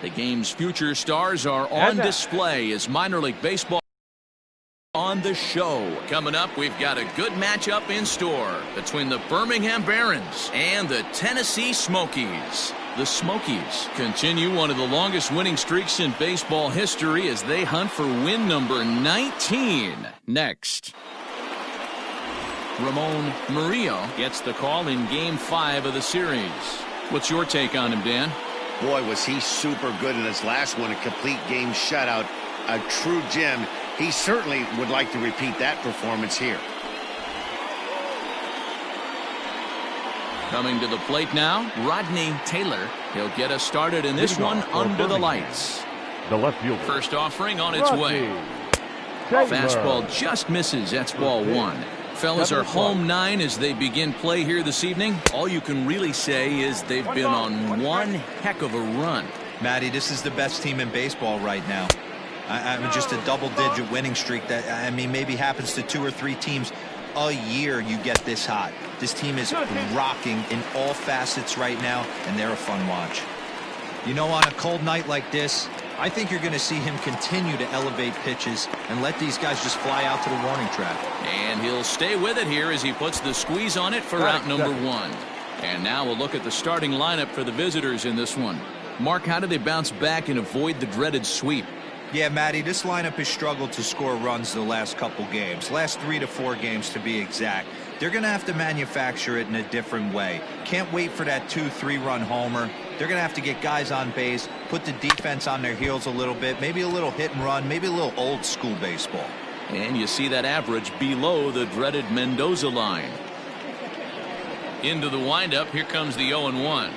The game's future stars are on display as minor league baseball on the show. Coming up, we've got a good matchup in store between the Birmingham Barons and the Tennessee Smokies. The Smokies continue one of the longest winning streaks in baseball history as they hunt for win number 19. Next, Ramon Murillo gets the call in Game 5 of the series. What's your take on him, Dan? Boy, was he super good in his last one, a complete game shutout, a true gem. He certainly would like to repeat that performance here. Coming to the plate now, Rodney Taylor. He'll get us started in this one under the lights. The left fielder. First offering on its way. Fastball just misses. That's ball one. Fellas are home 9 as they begin play here this evening. All you can really say is they've been on one heck of a run. Matty, this is the best team in baseball right now. I mean, just a double-digit winning streak that, I mean, maybe happens to 2 or 3 teams a year. You get this hot. This team is rocking in all facets right now, and they're a fun watch. You know, on a cold night like this, I think you're going to see him continue to elevate pitches and let these guys just fly out to the warning track. And he'll stay with it here as he puts the squeeze on it for out number 1. And now we'll look at the starting lineup for the visitors in this one. Mark, how do they bounce back and avoid the dreaded sweep? Yeah, Matty, this lineup has struggled to score runs the last couple games. Last 3 to 4 games to be exact. They're going to have to manufacture it in a different way. Can't wait for that 2-3 run homer. They're going to have to get guys on base, put the defense on their heels a little bit, maybe a little hit and run, maybe a little old school baseball. And you see that average below the dreaded Mendoza line. Into the windup, here comes the 0-1.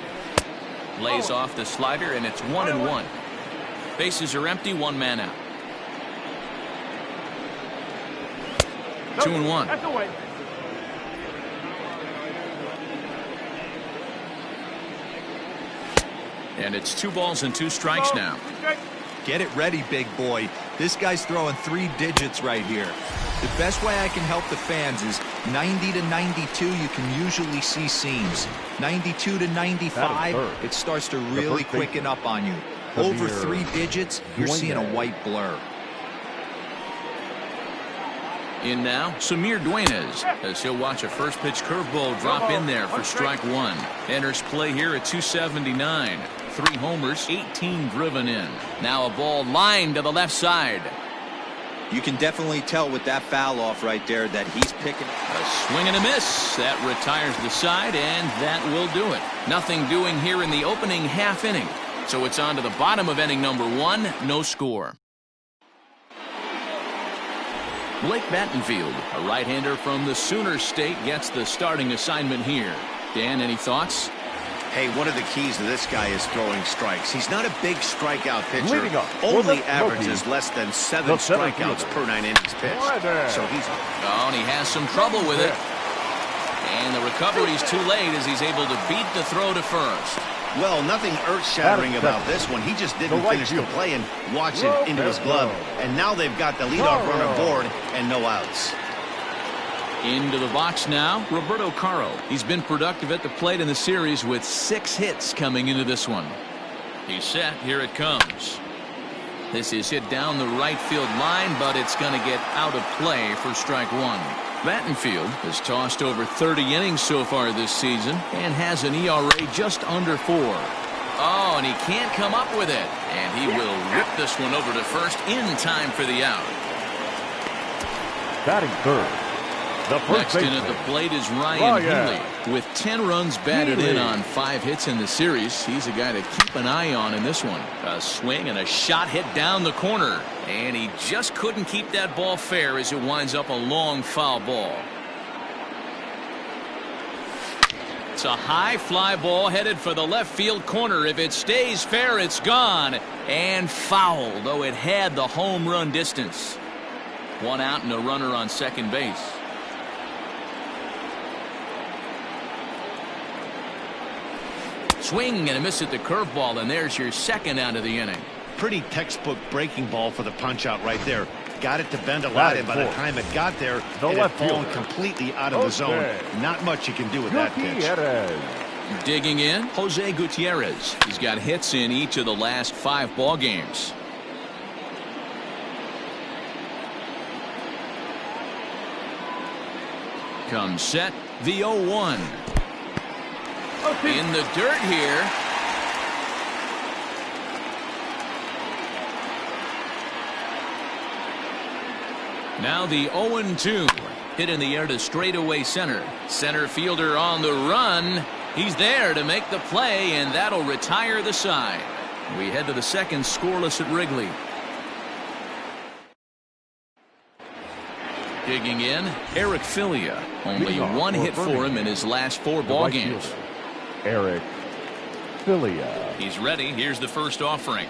Lays off the slider, and it's 1-1. Bases are empty, 1 man out. 2-1. That's away. And it's 2 balls and 2 strikes now. Get it ready, big boy. This guy's throwing 3 digits right here. The best way I can help the fans is 90 to 92, you can usually see seams. 92 to 95, it starts to really quicken up on you. Over 3 digits, you're seeing a white blur. In now, Samir Duenas, as he'll watch a first pitch curveball drop in there for strike 1. Enters play here at 279. 3 homers, 18 driven in. Now a ball lined to the left side. You can definitely tell with that foul off right there that he's picking. A swing and a miss. That retires the side, and that will do it. Nothing doing here in the opening half inning. So it's on to the bottom of inning number 1, no score. Blake Battenfield, a right-hander from the Sooner State, gets the starting assignment here. Dan, any thoughts? Hey, one of the keys to this guy is throwing strikes. He's not a big strikeout pitcher. Only averages less than 7 strikeouts per 9 innings pitched. So he's... Oh, and he has some trouble with it. And the recovery's too late as he's able to beat the throw to first. Well, nothing earth-shattering about this one. He just didn't finish the play and watch it into his glove. And now they've got the leadoff runner aboard and no outs. Into the box now, Roberto Caro. He's been productive at the plate in the series with 6 hits coming into this one. He's set. Here it comes. This is hit down the right field line, but it's going to get out of play for strike 1. Battenfield has tossed over 30 innings so far this season and has an ERA just under 4. Oh, and he can't come up with it. And he will rip this one over to first in time for the out. Batting third. Next in at the plate is Ryan Healy. With 10 runs batted in on 5 hits in the series, he's a guy to keep an eye on in this one. A swing and a shot hit down the corner. And he just couldn't keep that ball fair as it winds up a long foul ball. It's a high fly ball headed for the left field corner. If it stays fair, it's gone. And foul, though it had the home run distance. 1 out and a runner on second base. Swing and a miss at the curveball, and there's your second out of the inning. Pretty textbook breaking ball for the punch out right there. Got it to bend a lot, and by the time it got there, it had fallen completely out of the zone. Not much you can do with that pitch. Digging in, Jose Gutierrez. He's got hits in each of the last 5 ball games. Comes set, the 0-1. In the dirt here. Now the 0-2. Hit in the air to straightaway center. Center fielder on the run. He's there to make the play, and that'll retire the side. We head to the second, scoreless at Wrigley. Digging in, Eric Filia. Only 1 hit for him in his last 4 ball games. Eric Filia. He's ready. Here's the first offering.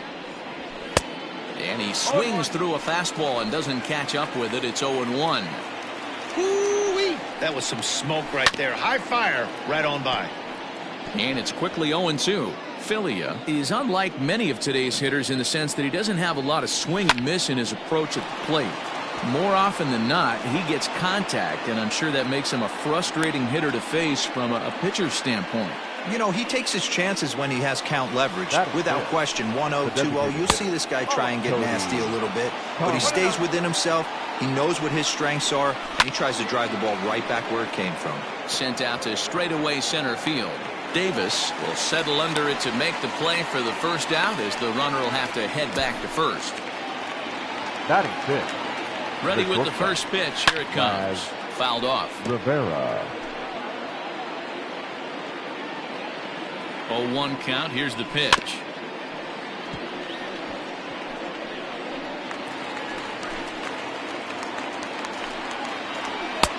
And he swings through a fastball and doesn't catch up with it. It's 0-1. Woo-wee. That was some smoke right there. High fire right on by. And it's quickly 0-2. Filia is unlike many of today's hitters in the sense that he doesn't have a lot of swing and miss in his approach at the plate. More often than not, he gets contact, and I'm sure that makes him a frustrating hitter to face from a pitcher's standpoint. You know, he takes his chances when he has count leverage. Without question, 1-0, 2-0. You'll see this guy try and get nasty a little bit, but he stays within himself. He knows what his strengths are, and he tries to drive the ball right back where it came from. Sent out to straightaway center field. Davis will settle under it to make the play for the first out, as the runner will have to head back to first. Batting 6. Ready with the first pitch. Here it comes. Fouled off. Rivera. 0-1 count. Here's the pitch.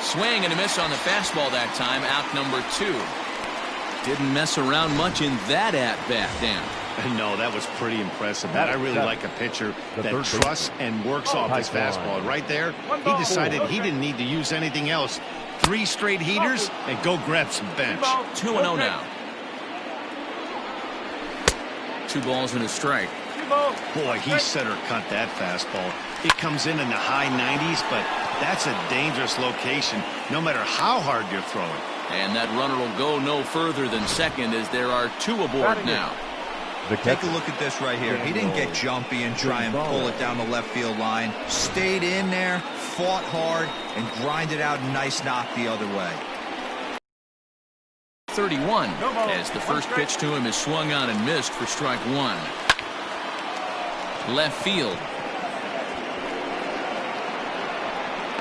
Swing and a miss on the fastball that time. Out number 2. Didn't mess around much in that at-bat, Dan. No, that was pretty impressive. I really like a pitcher that trusts and works off his fastball. Right there, he decided he didn't need to use anything else. 3 straight heaters and go grab some bench. 2-0 now. 2 balls and a strike. Boy, he center cut that fastball. It comes in the high 90s, but that's a dangerous location no matter how hard you're throwing. And that runner will go no further than second, as there are 2 aboard now. Take a look at this right here. He didn't get jumpy and try and pull it down the left field line. Stayed in there, fought hard, and grinded out a nice knock the other way. 31, as the first pitch to him is swung on and missed for strike 1. Left field.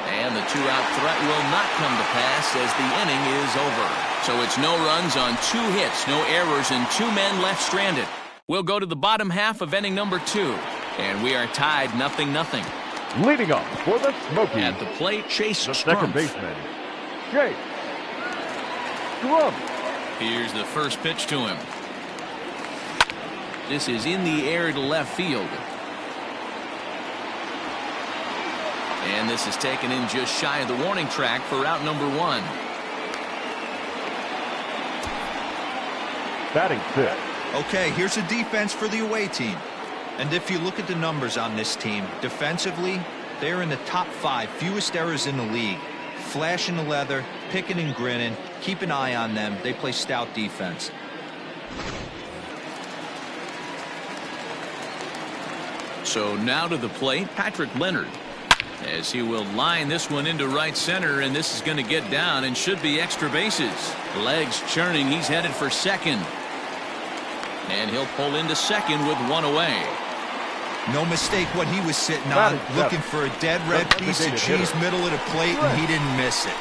And the 2-out threat will not come to pass, as the inning is over. So it's no runs on 2 hits, no errors, and 2 men left stranded. We'll go to the bottom half of inning number 2, and we are tied 0-0. Leading up for the Smokies. At the plate, Chase the second Strumpf. baseman, Chase Strumpf. Here's the first pitch to him. This is in the air to left field. And this is taken in just shy of the warning track for out number 1. Batting 6. Okay, here's a defense for the away team. And if you look at the numbers on this team, defensively, they're in the top 5 fewest errors in the league. Flashing the leather, picking and grinning, keep an eye on them. They play stout defense. So now to the plate, Patrick Leonard, as he will line this one into right center, and this is going to get down and should be extra bases. Legs churning, he's headed for second. And he'll pull into second with 1 away. No mistake what he was sitting on, looking for a dead red piece of cheese middle of the plate, and he didn't miss it.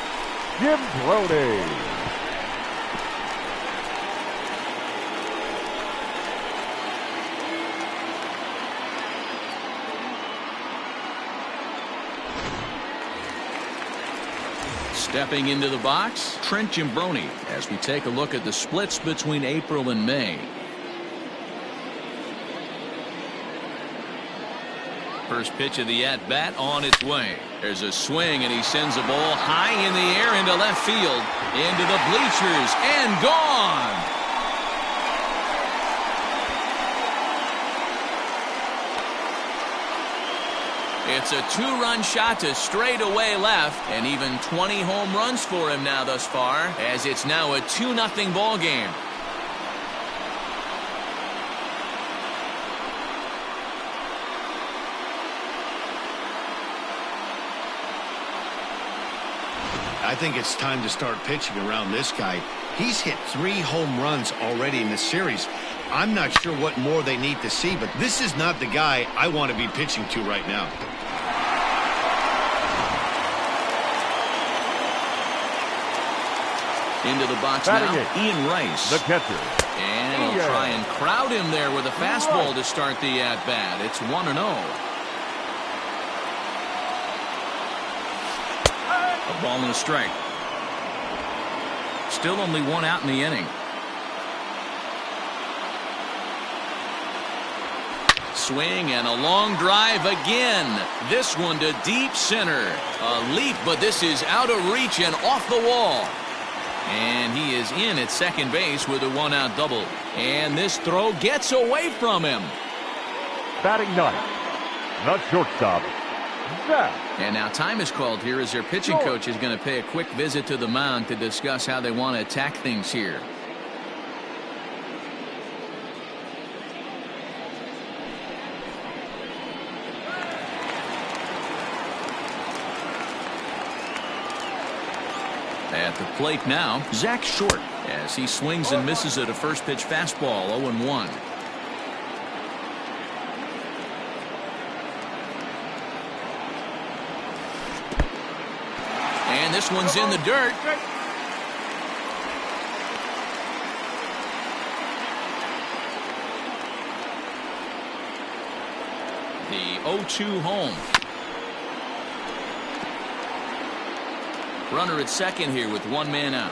Jim Brody. Stepping into the box, Trent Jimbroni, as we take a look at the splits between April and May. First pitch of the at-bat on its way. There's a swing, and he sends a ball high in the air into left field, into the bleachers, and gone. It's a 2-run shot to straightaway left, and even 20 home runs for him now thus far, as it's now a 2-0 ball game. I think it's time to start pitching around this guy. He's hit 3 home runs already in this series. I'm not sure what more they need to see, but this is not the guy I want to be pitching to right now. Into the box now, Ian Rice. The catcher. And he'll try and crowd him there with a fastball to start the at-bat. It's 1-0. A ball and a strike. Still only 1 out in the inning. Swing and a long drive again. This one to deep center. A leap, but this is out of reach and off the wall. And he is in at second base with a 1-out double. And this throw gets away from him. Batting ninth, the shortstop, Zach. And now time is called here as their pitching coach is going to pay a quick visit to the mound to discuss how they want to attack things here. At the plate now, Zach Short, as he swings and misses at a first pitch fastball, 0-1. And this one's in the dirt. The 0-2 home. Runner at second here with 1 man out.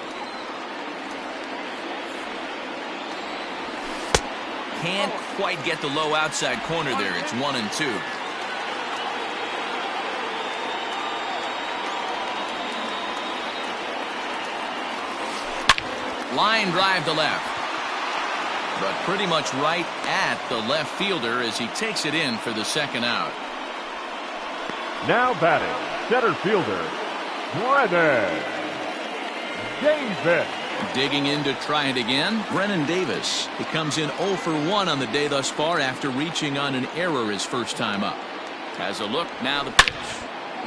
Can't quite get the low outside corner there. It's 1-2. Line drive to left. But pretty much right at the left fielder as he takes it in for the 2nd out. Now batting, center fielder, Brennan Davis. Digging in to try it again, Brennan Davis. He comes in 0 for 1 on the day thus far after reaching on an error his first time up. Has a look, now the pitch.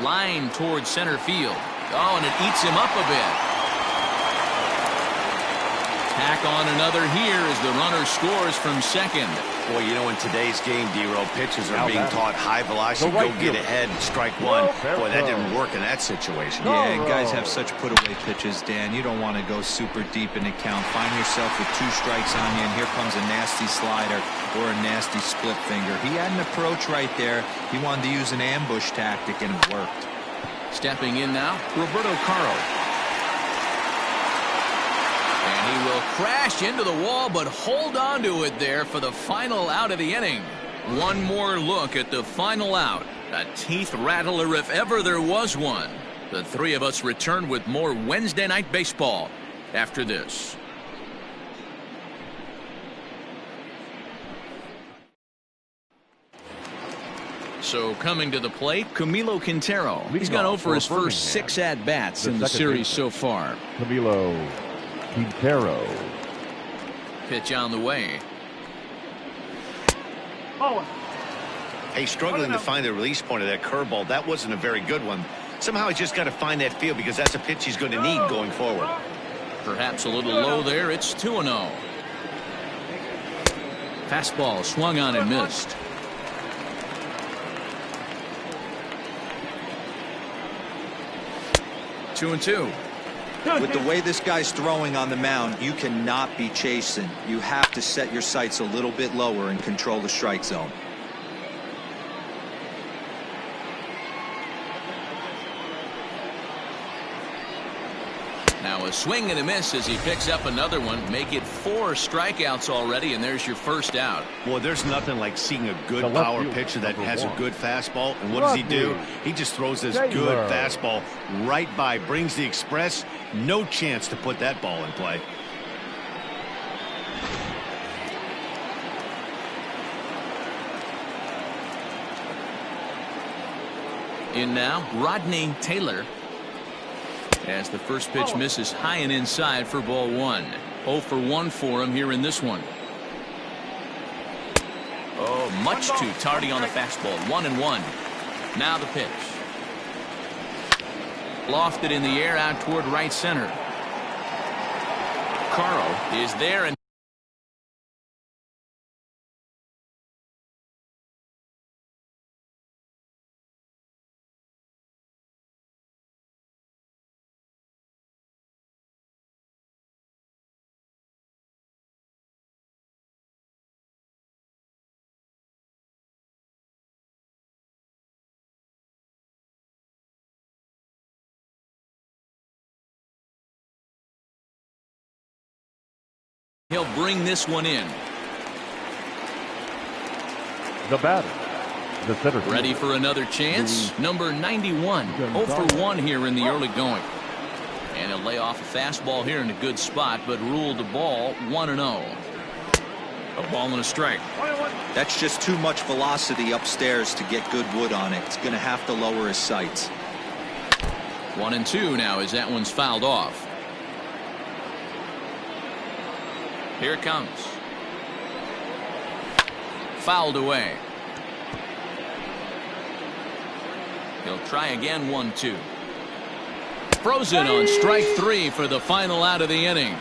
Line towards center field. Oh, and it eats him up a bit. Tack on another here as the runner scores from second. Boy, you know, in today's game, D-Row, pitchers are being taught high velocity, go get ahead and strike one. Boy, that didn't work in that situation. Yeah, and guys have such put-away pitches, Dan. You don't want to go super deep in the count. Find yourself with 2 strikes on you, and here comes a nasty slider or a nasty split finger. He had an approach right there. He wanted to use an ambush tactic, and it worked. Stepping in now, Roberto Caro. And he will crash into the wall, but hold on to it there for the final out of the inning. One more look at the final out. A teeth rattler if ever there was one. The 3 of us return with more Wednesday Night Baseball after this. So coming to the plate, Camilo Quintero. He's gone over his first 6 at-bats in the series so far. Camilo Quintero. Pitch on the way. Hey, struggling to find the release point of that curveball. That wasn't a very good one. Somehow he's just got to find that feel because that's a pitch he's going to need going forward. Perhaps a little low there. It's 2-0. Fastball swung on and missed. 2-2. With the way this guy's throwing on the mound, you cannot be chasing. You have to set your sights a little bit lower and control the strike zone. Now a swing and a miss as he picks up another one. Make it 4 strikeouts already, and there's your first out. Well, there's nothing like seeing a good power pitcher that has a good fastball. And what does he do? He just throws this good fastball right by, brings the express. No chance to put that ball in play. In now, Rodney Taylor. As the first pitch misses high and inside for ball 1. 0 for 1 for him here in this one. Oh, much too tardy on the fastball. 1-1. Now the pitch. Lofted in the air out toward right center. Caro is there and he'll bring this one in. The batter, the center fielder. Ready for another chance. Number 91. 0 for 1 here in the early going. And he'll lay off a fastball here in a good spot, but ruled the ball 1-0. A ball and a strike. That's just too much velocity upstairs to get good wood on it. It's going to have to lower his sights. 1-2 now as that one's fouled off. Here it comes. Fouled away. He'll try again. 1-2. Frozen on strike 3 for the final out of the inning.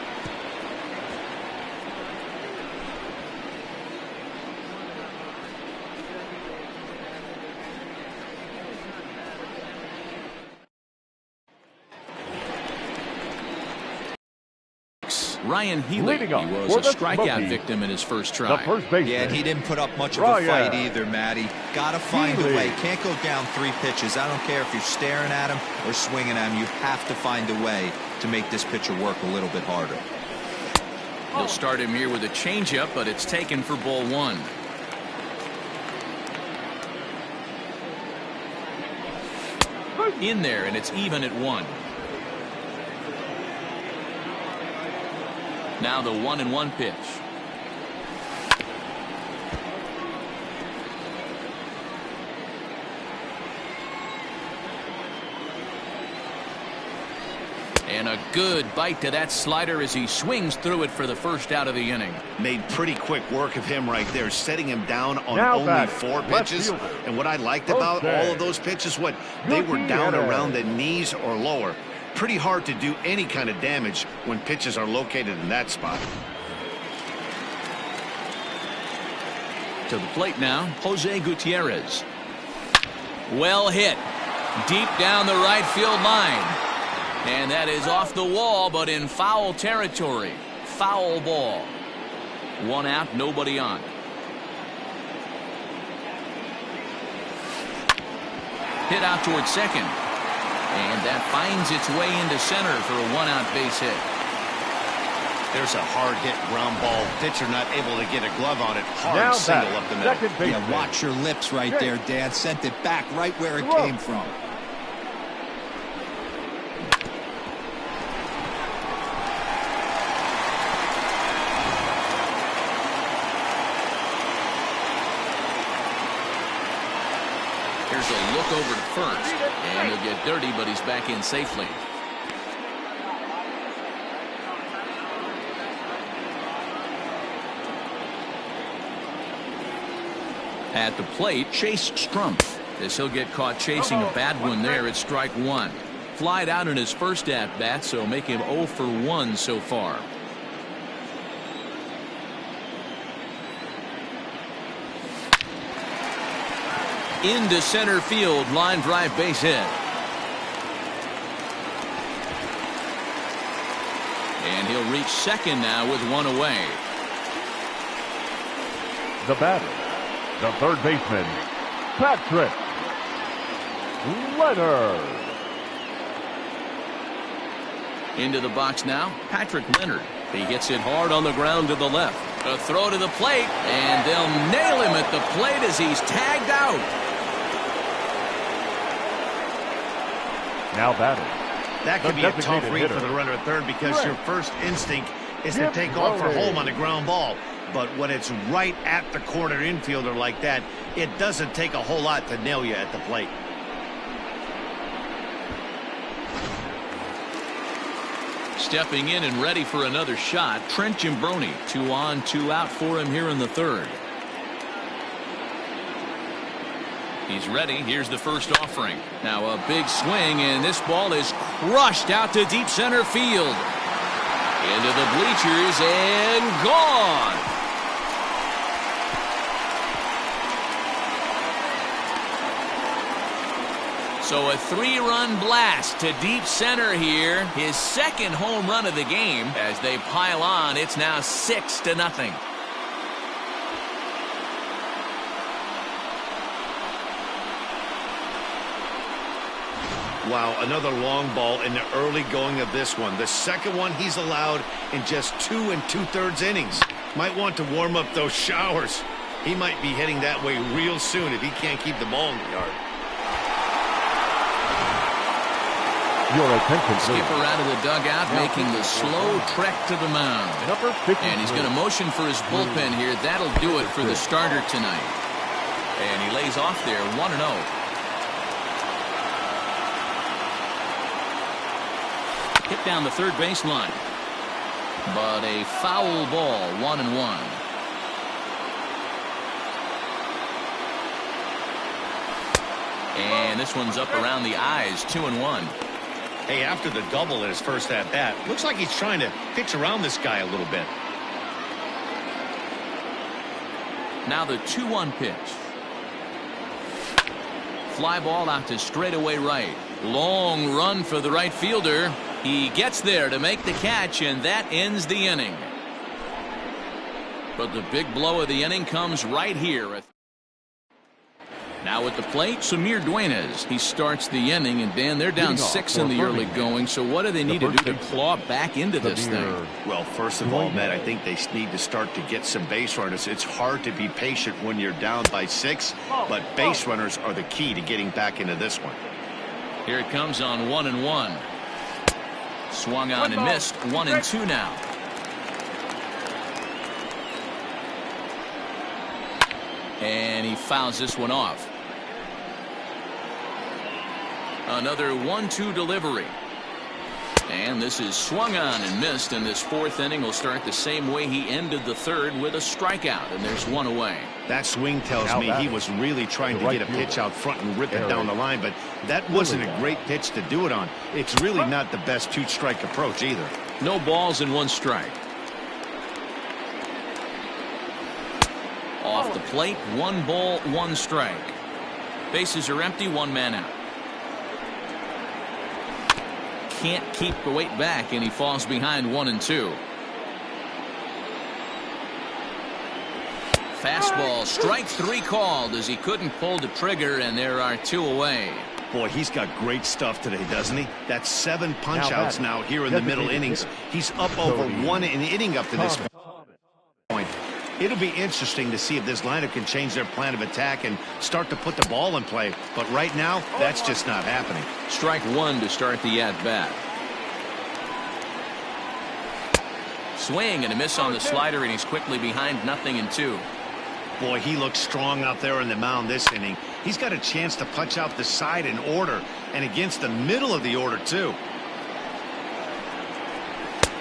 Ryan Healy, he was a strikeout victim in his first try. The first baseman. Yeah, and he didn't put up much of a fight either, Matty. Got to find a way. Can't go down 3 pitches. I don't care if you're staring at him or swinging at him. You have to find a way to make this pitcher work a little bit harder. He'll start him here with a changeup, but it's taken for ball 1. In there, and it's even at 1. Now the 1-1 pitch. And a good bite to that slider as he swings through it for the first out of the inning. Made pretty quick work of him right there, setting him down on Now only 4 pitches. And what I liked about all of those pitches, what they were down around the knees or lower. Pretty hard to do any kind of damage when pitches are located in that spot. To the plate now, Jose Gutierrez. Well hit. Deep down the right field line. And that is off the wall, but in foul territory. Foul ball. 1 out, nobody on. Hit out towards second. And that finds its way into center for a 1-out base hit. There's a hard hit ground ball. Pitcher not able to get a glove on it. Hard Now single up the middle. Yeah, watch your lips right there, Dan. Sent it back right where it came from. Here's a look over to first. And he'll get dirty, but he's back in safely. At the plate, Chase Strumpf, as he'll get caught chasing a bad one there at strike 1. Flied out in his first at-bat, so make him 0 for 1 so far. Into center field, line drive base hit. And he'll reach second now with 1 away. The batter, the third baseman, Patrick Leonard. Into the box now, Patrick Leonard. He hits it hard on the ground to the left. A throw to the plate, and they'll nail him at the plate as he's tagged out. Now batting. That could be a tough read for the runner at third because your first instinct is to take off for home on a ground ball. But when it's right at the corner infielder like that, it doesn't take a whole lot to nail you at the plate. Stepping in and ready for another shot, Trent Jimbroni. 2 on, 2 out for him here in the third. He's ready. Here's the first offering. Now a big swing, and this ball is crushed out to deep center field. Into the bleachers and gone. So a 3-run blast to deep center here. His second home run of the game. As they pile on, it's now 6-0. Wow, another long ball in the early going of this one. The second one he's allowed in just 2 2/3 innings. Might want to warm up those showers. He might be heading that way real soon if he can't keep the ball in the yard. Your attention, Skipper out of the dugout, making the slow trek to the mound. And he's going to motion for his bullpen here. That'll do it for the starter tonight. And he lays off there 1-0. Hit down the third baseline. But a foul ball, 1-1. And this one's up around the eyes, 2-1. Hey, after the double in his first at-bat, looks like he's trying to pitch around this guy a little bit. Now the 2-1 pitch. Fly ball out to straightaway right. Long run for the right fielder. He gets there to make the catch, and that ends the inning. But the big blow of the inning comes right here. Now at the plate, Samir Duenas. He starts the inning, and Dan, they're down 6 in the early going. So what do they need to do to claw back into this thing? Well, first of all, Matt, I think they need to start to get some base runners. It's hard to be patient when you're down by 6, but base runners are the key to getting back into this one. Here it comes on 1-1. Swung on and missed. 1-2 now. And he fouls this one off. Another 1-2 delivery. And this is swung on and missed, and this fourth inning will start the same way he ended the third, with a strikeout, and there's one away. That swing tells me he was really trying to get a pitch out front and rip it down the line, but that wasn't a great pitch to do it on. It's really not the best two-strike approach either. No balls and 1 strike. Off the plate, 1 ball, 1 strike. Bases are empty, 1 man out. Can't keep the weight back, and he falls behind 1-2. Fastball, strike 3 called, as he couldn't pull the trigger, and there are 2 away. Boy, he's got great stuff today, doesn't he? That's 7 punch-outs now here in the middle innings. He's up over 1 an inning up to this point. It'll be interesting to see if this lineup can change their plan of attack and start to put the ball in play. But right now, that's just not happening. Strike 1 to start the at-bat. Swing and a miss on the slider, and he's quickly behind 0-2. Boy, he looks strong out there in the mound this inning. He's got a chance to punch out the side in order, and against the middle of the order, too.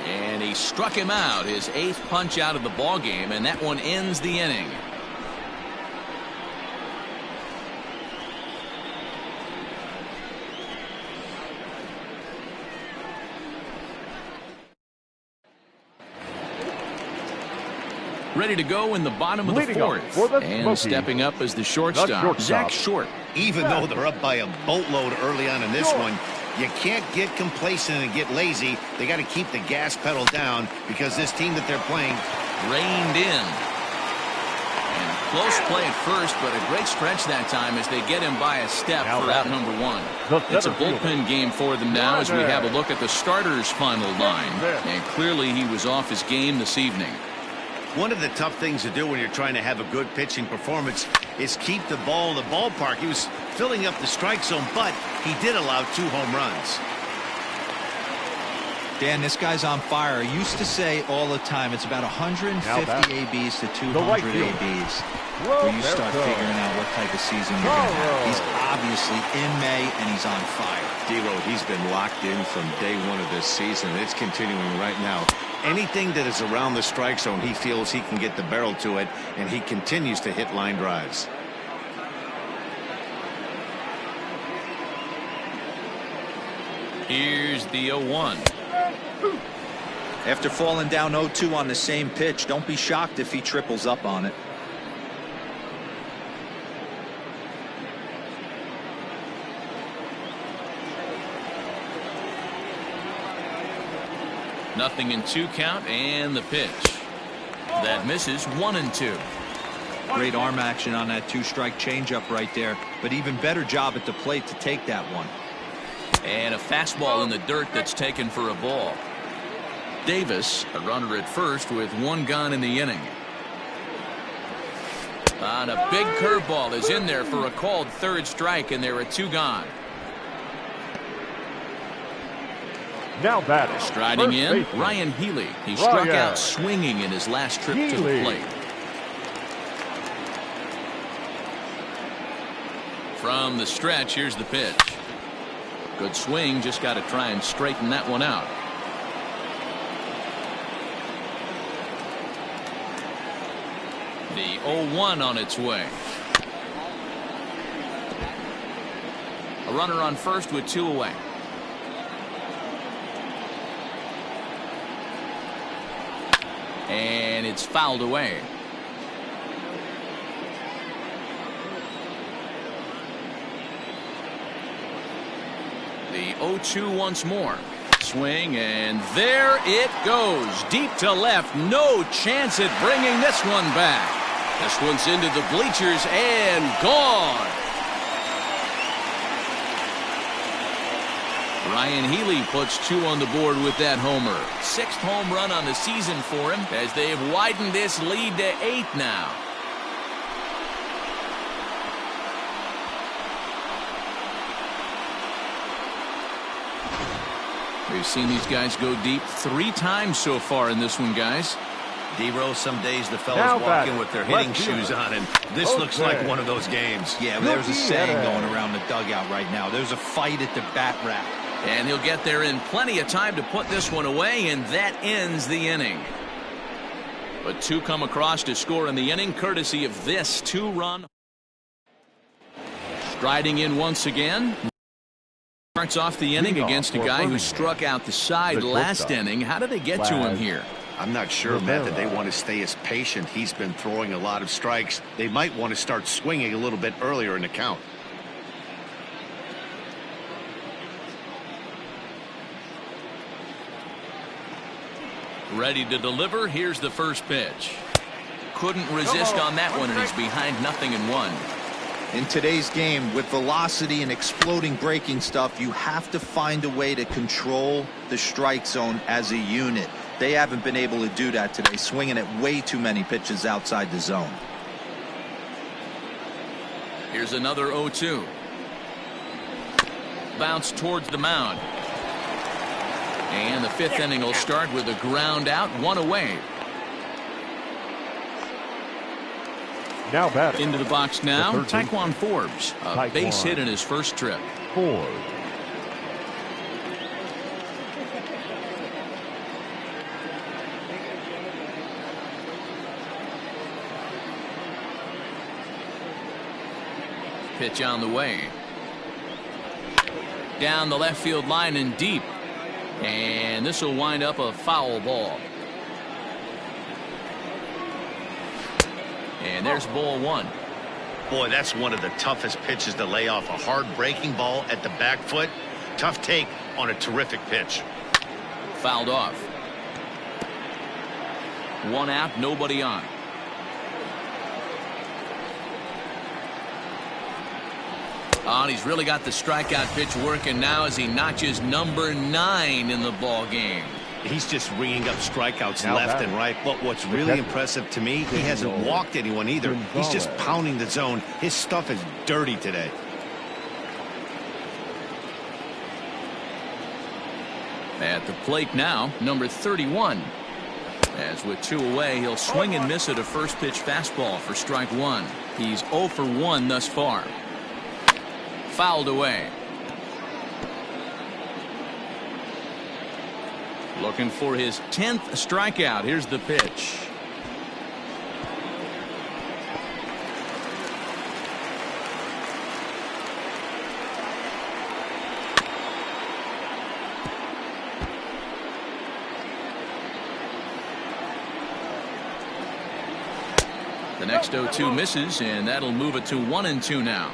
And he struck him out, his 8th punch out of the ball game, and that one ends the inning. Ready to go in the bottom of the 4th. And stepping up as the shortstop, Zach Short. Even though they're up by a boatload early on in this one, you can't get complacent and get lazy. They got to keep the gas pedal down, because this team that they're playing reined in. And close play at first, but a great stretch that time as they get him by a step for out number 1. It's a bullpen game for them now as we have a look at the starter's final line. And clearly he was off his game this evening. One of the tough things to do when you're trying to have a good pitching performance is keep the ball in the ballpark. He was filling up the strike zone, but he did allow 2 home runs. Dan, this guy's on fire. I used to say all the time, it's about 150 ABs to 200 ABs where you start figuring out what type of season you're going to have. He's obviously in May, and he's on fire. D-Road, he's been locked in from day 1 of this season. It's continuing right now. Anything that is around the strike zone, he feels he can get the barrel to it, and he continues to hit line drives. Here's the 0-1. After falling down 0-2 on the same pitch, don't be shocked if he triples up on it. Nothing in 2 count, and the pitch. That misses 1-2. Great arm action on that 2-strike changeup right there, but even better job at the plate to take that one. And a fastball in the dirt that's taken for a ball. Davis, a runner at first with 1 gone in the inning. And a big curveball is in there for a called 3rd strike, and there are 2 gone. Now batting. Striding first in, baseman. Ryan Healy. He struck Ryan. out swinging in his last trip to the plate. From the stretch, here's the pitch. Good swing, just got to try and straighten that one out. The 0-1 on its way. A runner on first with 2 away. And it's fouled away. The 0-2 once more. Swing, and there it goes. Deep to left. No chance at bringing this one back. This one's into the bleachers and gone. Ryan Healy puts 2 on the board with that homer. 6th home run on the season for him as they've widened this lead to 8 now. We've seen these guys go deep 3 times so far in this one, guys. D-Rose, some days the fellas Now walk batting, in with their hitting left shoes fielder. on, and this looks Okay. like one of those games. Yeah, there's a saying Gutierrez. going around the dugout right now. There's a fight at the bat rack. And he'll get there in plenty of time to put this one away, and that ends the inning. But 2 come across to score in the inning, courtesy of this 2-run. Striding in once again. Starts off the inning against a guy who struck out the side last inning. How did they get to him here? I'm not sure, Matt, that they want to stay as patient. He's been throwing a lot of strikes. They might want to start swinging a little bit earlier in the count. Ready to deliver. Here's the first pitch. Couldn't resist on that one, and he's behind 0-1. In today's game, with velocity and exploding breaking stuff, you have to find a way to control the strike zone as a unit. They haven't been able to do that today, swinging at way too many pitches outside the zone. Here's another 0-2. Bounce towards the mound. And the 5th inning will start with a ground out, 1 away. Now batting. Into the box now, The third Taekwon Forbes. A base hit in his first trip. Forbes. Pitch on the way. Down the left field line and deep. And this will wind up a foul ball. And there's ball 1. Boy, that's one of the toughest pitches to lay off. A hard breaking ball at the back foot. Tough take on a terrific pitch. Fouled off. 1 out, nobody on. Oh, and he's really got the strikeout pitch working now as he notches number 9 in the ball game. He's just ringing up strikeouts Now left batting. and right. But what's really impressive to me, he hasn't walked anyone either. He's just pounding the zone. His stuff is dirty today. At the plate now, number 31. As with 2 away, he'll swing and miss at a first pitch fastball for strike 1. He's 0 for 1 thus far. Fouled away. Looking for his 10th strikeout. Here's the pitch. The next 0-2 misses, and that'll move it to 1-2 now.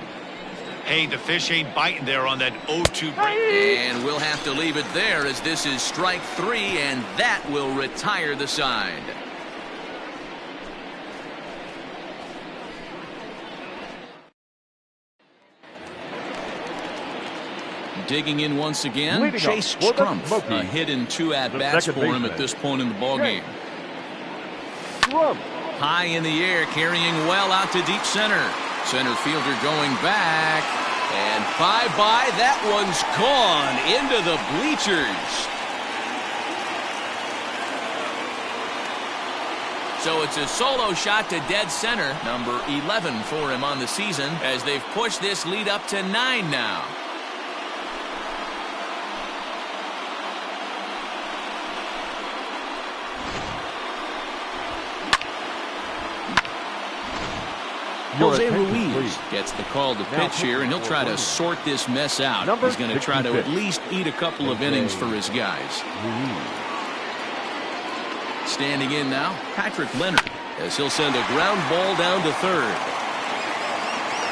Hey, the fish ain't biting there on that 0-2 break. And we'll have to leave it there as this is strike 3, and that will retire the side. Digging in once again, Chase Strumpf. A hit in 2 at-bats for him at this point in the ballgame. High in the air, carrying well out to deep center. Center fielder going back. And bye-bye, that one's gone into the bleachers. So it's a solo shot to dead center, number 11 for him on the season, as they've pushed this lead up to 9 now. Jose Ruiz gets the call to pitch here, and he'll try to sort this mess out. He's going to try to at least eat a couple of innings for his guys. Standing in now, Patrick Leonard, as he'll send a ground ball down to third.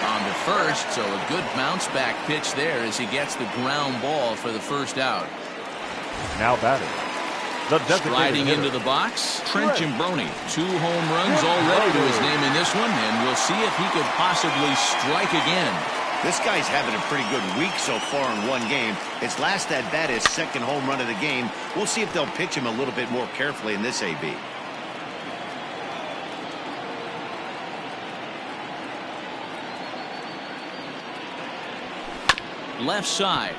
On to first, so a good bounce back pitch there as he gets the ground ball for the first out. Now batting. Striding into the box, Trent Jimbroni. 2 home runs already to his name in this one, and we'll see if he could possibly strike again. This guy's having a pretty good week so far in one game. His last at bat, his 2nd home run of the game. We'll see if they'll pitch him a little bit more carefully in this AB. Left side.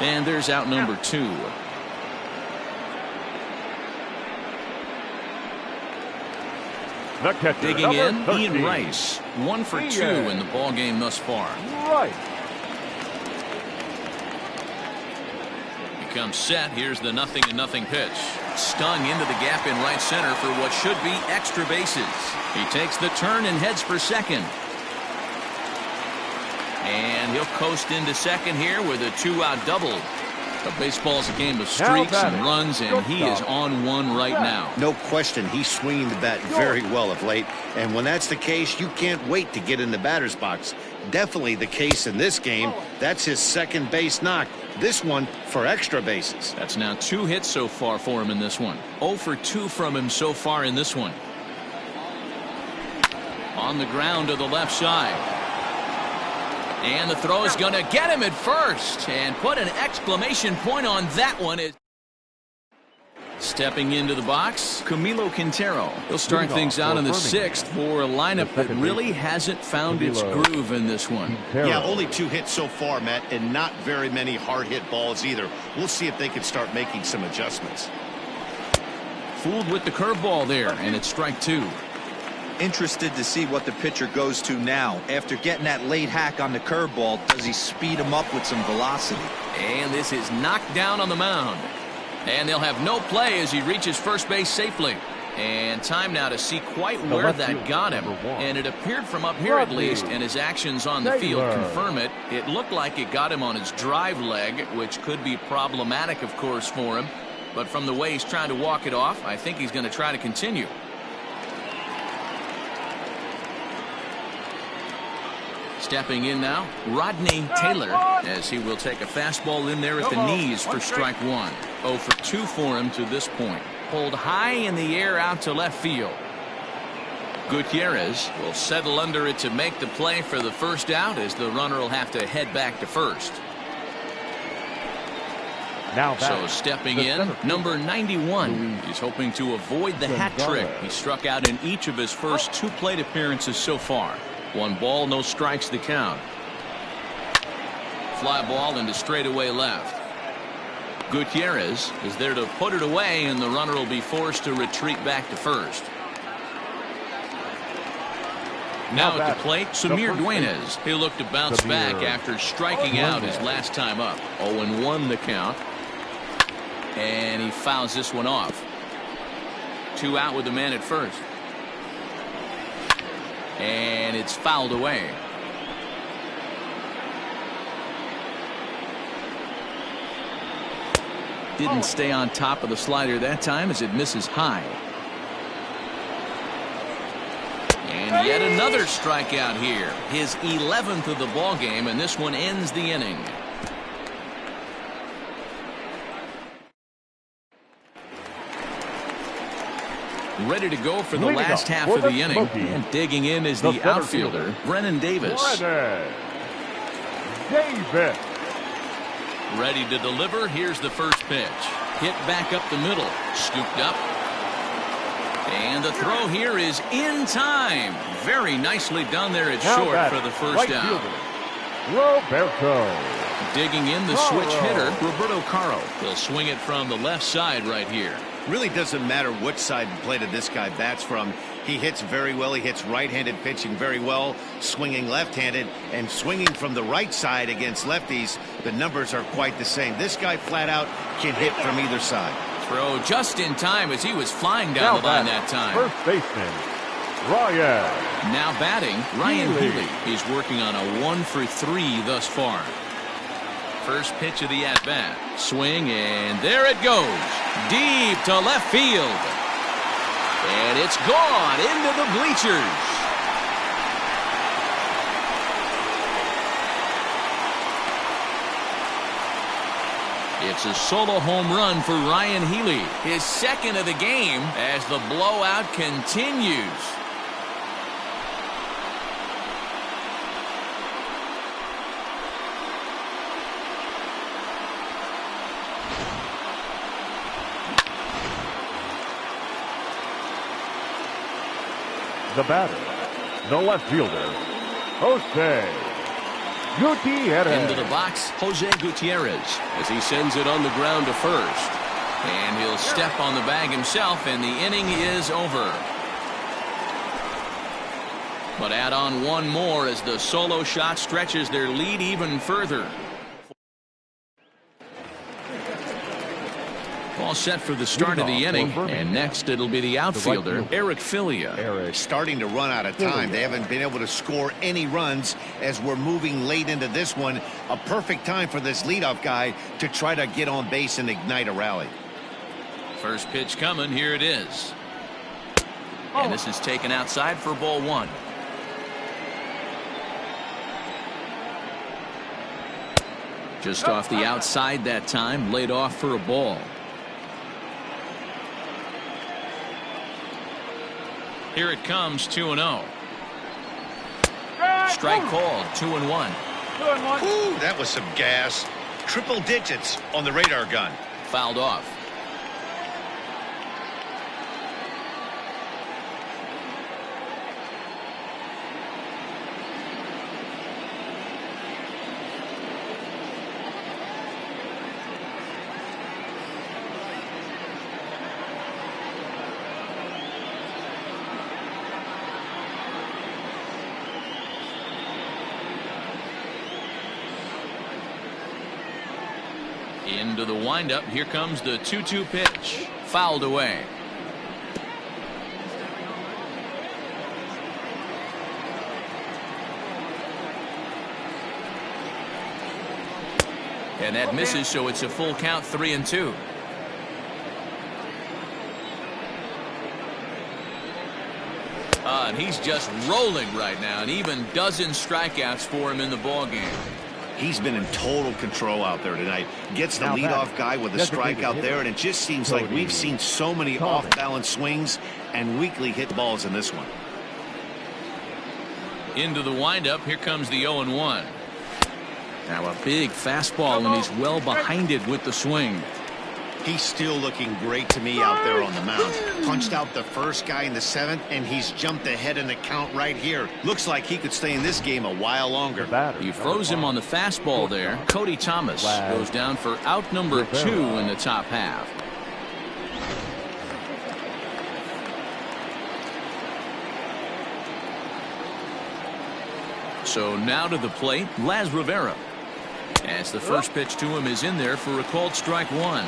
And there's out number 2. Digging in, Ian Rice. 1 for 2 in the ballgame thus far. He comes set. Here's the 0-0 pitch. Stung into the gap in right center for what should be extra bases. He takes the turn and heads for second. And he'll coast into second here with a 2-out double. But baseball's a game of streaks and runs, and he is on one right now. No question, he's swinging the bat very well of late. And when that's the case, you can't wait to get in the batter's box. Definitely the case in this game. That's his 2nd base knock. This one for extra bases. That's now 2 hits so far for him in this one. 0 for 2 from him so far in this one. On the ground to the left side. And the throw is going to get him at first. And put an exclamation point on that one. Stepping into the box, Camilo Quintero. He'll start things out in the 6th for a lineup that really hasn't found its groove in this one. Yeah, only 2 hits so far, Matt, and not very many hard hit balls either. We'll see if they can start making some adjustments. Fooled with the curveball there, and it's strike 2. Interested to see what the pitcher goes to now. After getting that late hack on the curveball, does he speed him up with some velocity? And this is knocked down on the mound. And they'll have no play as he reaches first base safely. And time now to see quite where that got him. And it appeared from up here at least, and his actions on the field confirm it. It looked like it got him on his drive leg, which could be problematic, of course, for him. But from the way he's trying to walk it off, I think he's going to try to continue. Stepping in now, Rodney Taylor, as he will take a fastball in there at the knees for strike 1. 0 for 2 for him to this point. Pulled high in the air out to left field. Gutierrez will settle under it to make the play for the first out, as the runner will have to head back to first. So stepping in, number 91. He's hoping to avoid the hat trick. He struck out in each of his first 2 plate appearances so far. 1 ball, no strikes to count. Fly ball into straightaway left. Gutierrez is there to put it away, and the runner will be forced to retreat back to first. Now at the plate, Samir Dueñas. He'll look to bounce back after striking out his last time up. 0-1 the count. And he fouls this one off. 2 out with the man at first. And it's fouled away. Didn't stay on top of the slider that time as it misses high. Yet another strikeout here. His 11th of the ball game, and this one ends the inning. Ready to go for the last half of the inning. And digging in is the outfielder, Brennan Davis. Ready to deliver. Here's the first pitch. Hit back up the middle. Scooped up. And the throw here is in time. Very nicely done there at short for the first down. Roberto. Digging in, the switch hitter, Roberto Caro. He'll swing it from the left side right here. Really doesn't matter which side of the plate this guy bats from. He hits very well. He hits right-handed pitching very well, swinging left-handed, and swinging from the right side against lefties. The numbers are quite the same. This guy flat out can hit from either side. Throw just in time as he was flying down the line that time. First baseman, Ryan. Now batting, Ryan Healy. He's working on a 1-for-3 thus far. First pitch of the at-bat. Swing, and there it goes. Deep to left field. And it's gone into the bleachers. It's a solo home run for Ryan Healy. His second of the game as the blowout continues. The batter, the left fielder, Jose Gutierrez. Into the box, Jose Gutierrez, as he sends it on the ground to first. And he'll step on the bag himself, and the inning is over. But add on one more as the solo shot stretches their lead even further. All set for the start of the inning, and next it'll be the outfielder, Eric Filia. Starting to run out of time. They haven't been able to score any runs as we're moving late into this one. A perfect time for this leadoff guy to try to get on base and ignite a rally. First pitch coming. Here it is. And this is taken outside for ball one. Just off the outside that time, laid off for a ball. Here it comes, 2-0. Strike called, 2-1. Ooh, that was some gas. Triple digits on the radar gun. Fouled off. Into the windup. Here comes the 2-2 pitch. Fouled away. And that misses, so it's a full count, 3-2. And he's just rolling right now, and even dozen strikeouts for him in the ball game. He's been in total control out there tonight. Gets the leadoff guy with a strike out there, and it just seems like we've seen so many off-balance swings and weakly hit balls in this one. Into the windup. Here comes the 0-1. Now a big fastball, and he's well behind it with the swing. He's still looking great to me out there on the mound. Punched out the first guy in the 7th, and he's jumped ahead in the count right here. Looks like he could stay in this game a while longer. He froze him on the fastball there. Cody Thomas goes down for out number 2 in the top half. So now to the plate, Laz Rivera. As the first pitch to him is in there for a called strike one.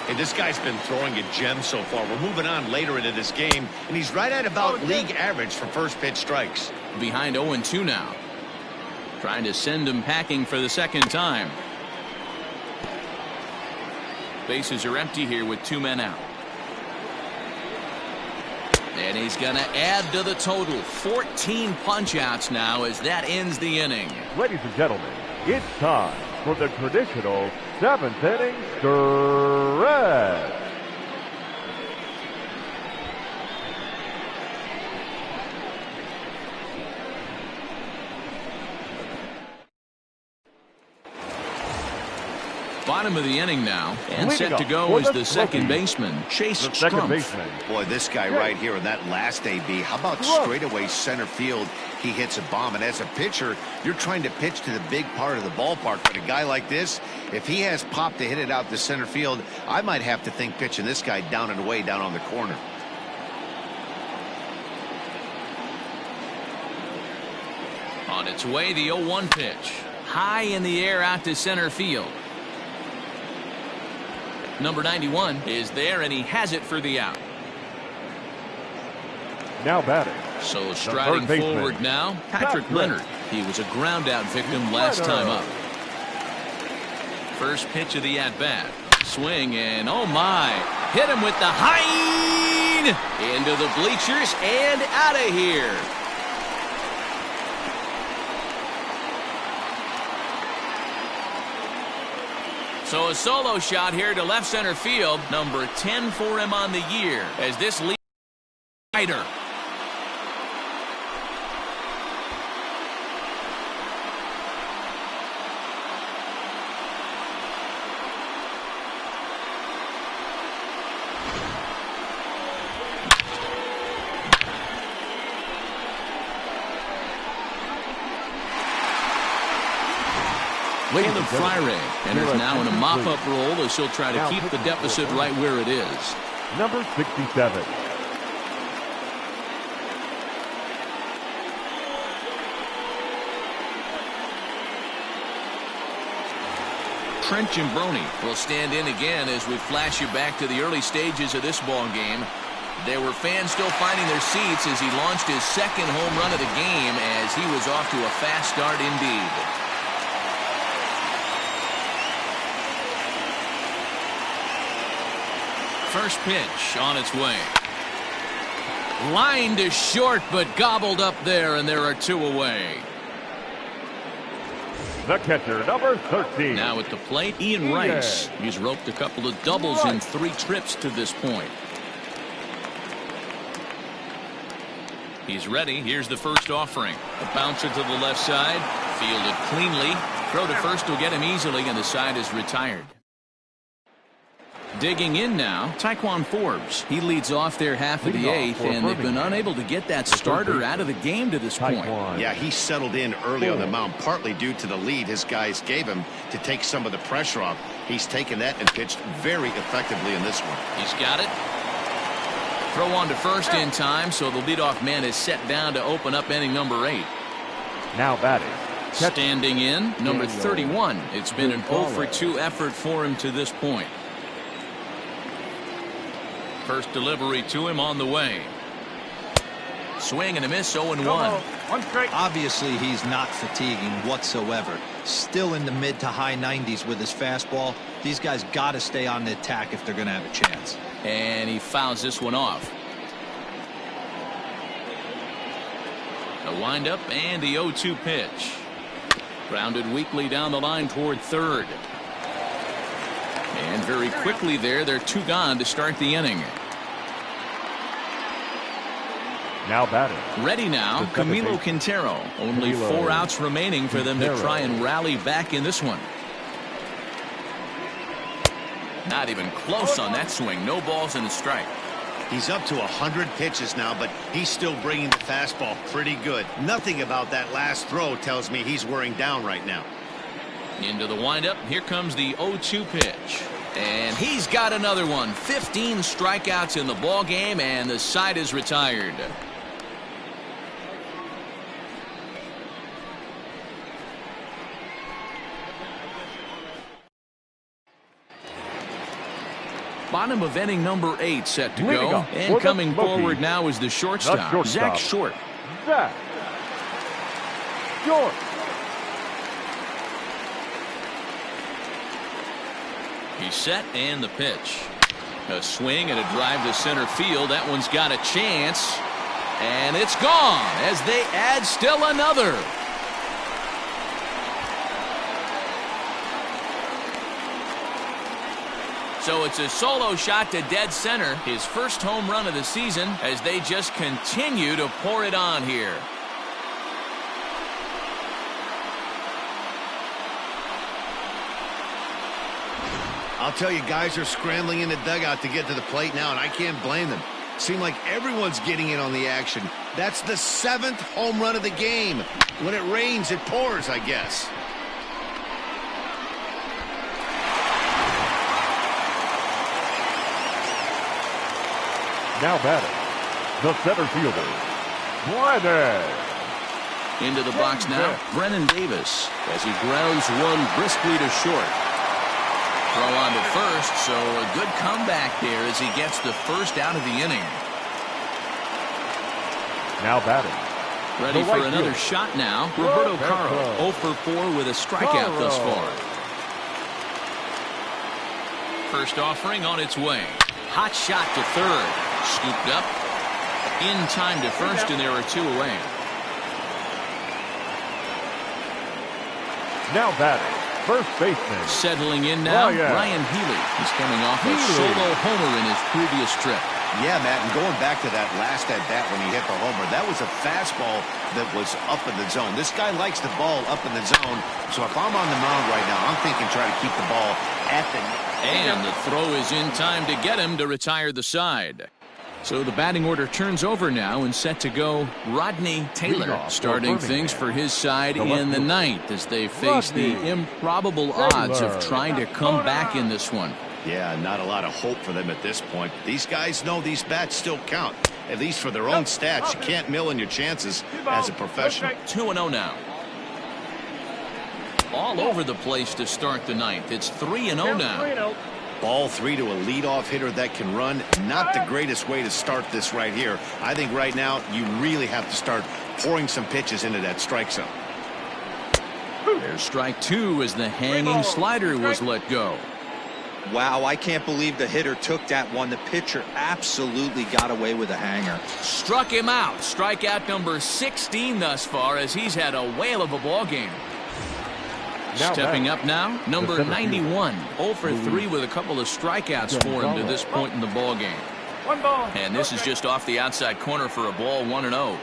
Hey, this guy's been throwing a gem so far. We're moving on later into this game, and he's right at about league average for first pitch strikes. Behind 0-2 now. Trying to send him packing for the second time. Bases are empty here with 2 men out. And he's going to add to the total. 14 punch-outs now as that ends the inning. Ladies and gentlemen, it's time for the traditional 7th inning stretch. Bottom of the inning now, and set to go is the second baseman, Chase Strumpf. Boy, this guy right here in that last AB, how about straightaway center field? He hits a bomb, and as a pitcher, you're trying to pitch to the big part of the ballpark. But a guy like this, if he has pop to hit it out to center field, I might have to think pitching this guy down and away down on the corner. On its way, the 0-1 pitch. High in the air out to center field. Number 91 is there, and he has it for the out. Now batting. So striding forward now, Patrick Leonard. He was a ground out victim last time up. First pitch of the at-bat. Swing, and oh my. Hit him with the hind. Into the bleachers and out of here. So a solo shot here to left center field. Number 10 for him on the year as this lead rider. Caleb Friere enters now in a mop-up role as he'll try to keep the deficit right where it is. Number 67. Trent Jimbroni will stand in again as we flash you back to the early stages of this ball game. There were fans still finding their seats as he launched his second home run of the game as he was off to a fast start indeed. First pitch on its way. Line to short, but gobbled up there, and there are two away. The catcher, number 13. Now at the plate, Ian Rice. He's roped a couple of doubles in 3 trips to this point. He's ready. Here's the first offering. A bouncer to the left side. Fielded cleanly. Throw to first will get him easily, and the side is retired. Digging in now, Taekwon Forbes. He leads off their half of the 8th, and they've been unable to get that starter out of the game to this point. Yeah, he settled in early on the mound, partly due to the lead his guys gave him to take some of the pressure off. He's taken that and pitched very effectively in this one. He's got it. Throw on to first in time, so the leadoff man is set down to open up inning number 8. Now batting. Standing in, number 31. It's been an 0-for-2 effort for him to this point. First delivery to him on the way. Swing and a miss, 0-1. Obviously, he's not fatiguing whatsoever. Still in the mid to high 90s with his fastball. These guys got to stay on the attack if they're going to have a chance. And he fouls this one off. The windup and the 0-2 pitch. Grounded weakly down the line toward third. And very quickly there, they're 2 gone to start the inning. Now batting. Ready now, Camilo Quintero. Only 4 outs remaining for them to try and rally back in this one. Not even close on that swing. No balls and a strike. He's up to 100 pitches now, but he's still bringing the fastball pretty good. Nothing about that last throw tells me he's wearing down right now. Into the windup. Here comes the 0-2 pitch. And he's got another one. 15 strikeouts in the ball game, and the side is retired. Bottom of inning number 8 set to go. And coming forward now is the shortstop, Zach Short. Zach Short. He's set, and the pitch. A swing and a drive to center field. That one's got a chance. And it's gone as they add still another. So it's a solo shot to dead center. His first home run of the season as they just continue to pour it on here. I'll tell you, guys are scrambling in the dugout to get to the plate now, and I can't blame them. Seems like everyone's getting in on the action. That's the 7th home run of the game. When it rains, it pours, I guess. Now batting, the center fielder, Brennan. Into the box now, Brennan Davis as he grounds one briskly to short. Throw on to first, so a good comeback there as he gets the first out of the inning. Now batting. Ready for another shot now. Roberto Caro, 0 for 4 with a strikeout thus far. First offering on its way. Hot shot to third. Scooped up. In time to first, and there are 2 away. Now batting, first baseman. Settling in now, Ryan Healy. He's coming off a solo homer in his previous trip. Yeah, Matt, and going back to that last at-bat when he hit the homer, that was a fastball that was up in the zone. This guy likes the ball up in the zone, so if I'm on the mound right now, I'm thinking try to keep the ball at the... And the throw is in time to get him to retire the side. So the batting order turns over now and set to go Rodney Taylor starting things for his side in the 9th as they face the improbable odds of trying to come back in this one. Yeah, not a lot of hope for them at this point. These guys know these bats still count, at least for their own stats. You can't mill in your chances as a professional. 2-0 now. All over the place to start the 9th. It's 3-0 now. Ball 3 to a leadoff hitter that can run. Not the greatest way to start this right here. I think right now you really have to start pouring some pitches into that strike zone. There's strike 2 as the hanging slider was let go. Wow, I can't believe the hitter took that one. The pitcher absolutely got away with a hanger. Struck him out. Strikeout number 16 thus far as he's had a whale of a ball game. Stepping up now, number 91, 0 for 3 with a couple of strikeouts for him to this point in the ball game. And this is just off the outside corner for a ball, 1-0.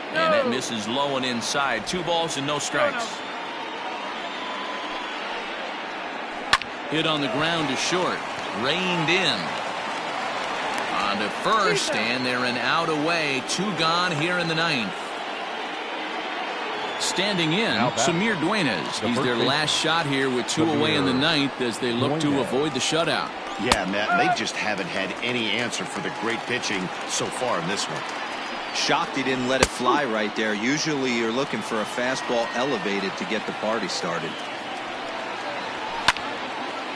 And that misses low and inside. 2 balls and no strikes. Hit on the ground to short. Reined in. On to first, and they're an out away. 2 gone here in the 9th. Standing in, Samir Duenas. He's their last shot here with 2 away in the 9th as they look to avoid the shutout. Yeah, Matt, they just haven't had any answer for the great pitching so far in this one. Shocked he didn't let it fly right there. Usually you're looking for a fastball elevated to get the party started.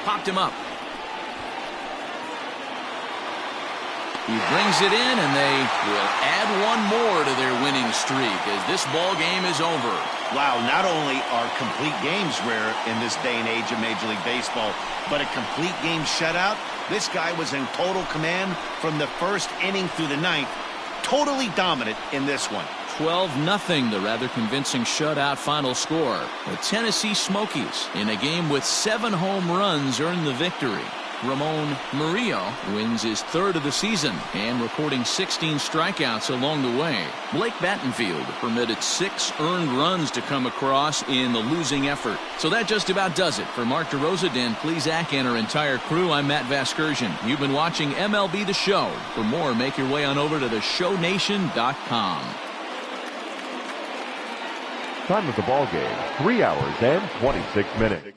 Popped him up. He brings it in, and they will add 1 more to their winning streak as this ball game is over. Wow, not only are complete games rare in this day and age of Major League Baseball, but a complete game shutout. This guy was in total command from the first inning through the 9th. Totally dominant in this one. 12-0, the rather convincing shutout final score. The Tennessee Smokies, in a game with 7 home runs, earned the victory. Ramon Murillo wins his 3rd of the season and recording 16 strikeouts along the way. Blake Battenfield permitted 6 earned runs to come across in the losing effort. So that just about does it. For Mark DeRosa, Dan Plesac, and our entire crew, I'm Matt Vasgersian. You've been watching MLB The Show. For more, make your way on over to theshownation.com. Time of the ball game, 3 hours and 26 minutes.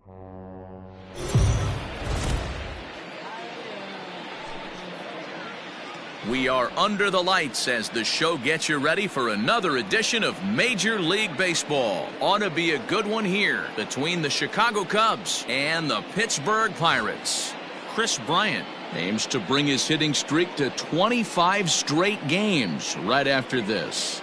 We are under the lights as the show gets you ready for another edition of Major League Baseball. Ought to be a good one here between the Chicago Cubs and the Pittsburgh Pirates. Chris Bryant aims to bring his hitting streak to 25 straight games right after this.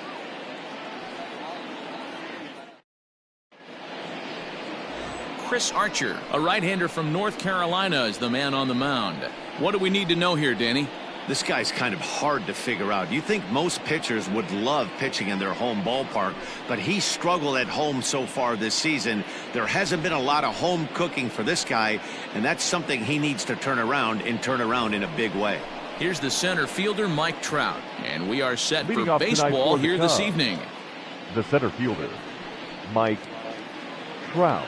Chris Archer, a right-hander from North Carolina, is the man on the mound. What do we need to know here, Danny? This guy's kind of hard to figure out. You think most pitchers would love pitching in their home ballpark, but he's struggled at home so far this season. There hasn't been a lot of home cooking for this guy, and that's something he needs to turn around in a big way. Here's the center fielder, Mike Trout, and we are set for baseball here this evening. The center fielder, Mike Trout.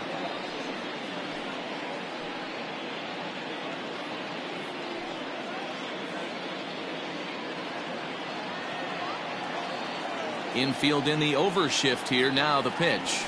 Infield in the overshift here. Now the pitch.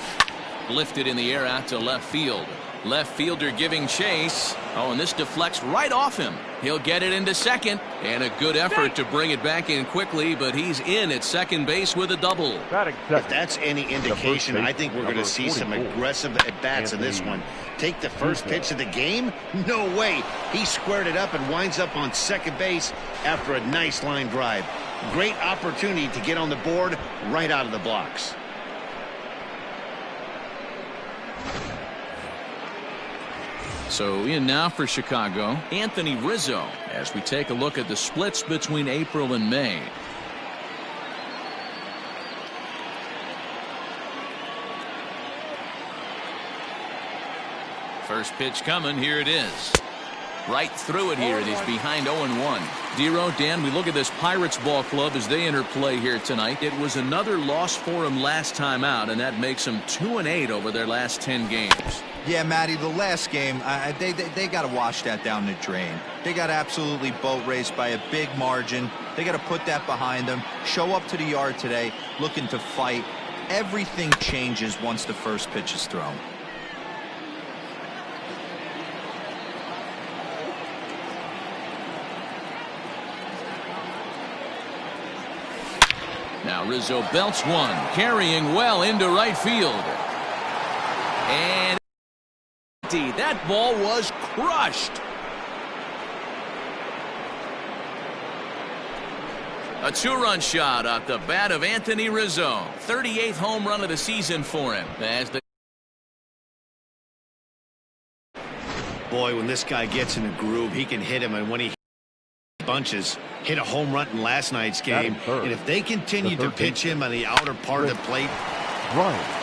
Lifted in the air out to left field. Left fielder giving chase. Oh, and this deflects right off him. He'll get it into second. And a good effort to bring it back in quickly, but he's in at second base with a double. If that's any indication, I think we're going to see some aggressive at-bats in this one. Take the first pitch of the game? No way. He squared it up and winds up on second base after a nice line drive. Great opportunity to get on the board right out of the blocks. So in now for Chicago, Anthony Rizzo, as we take a look at the splits between April and May. First pitch coming. Here it is. Right through it here. It is behind 0-1. Dero, Dan, we look at this Pirates ball club as they enter play here tonight. It was another loss for them last time out, and that makes them 2-8 over their last 10 games. Yeah, Matty, the last game, they got to wash that down the drain. They got absolutely boat raced by a big margin. They got to put that behind them. Show up to the yard today looking to fight. Everything changes once the first pitch is thrown. Now Rizzo belts one, carrying well into right field. And that ball was crushed. A two-run shot off the bat of Anthony Rizzo. 38th home run of the season for him. Boy, when this guy gets in a groove, he can hit him, and when he bunches, hit a home run in last night's game. And if they continue to pitch him on the outer part of the plate. Right.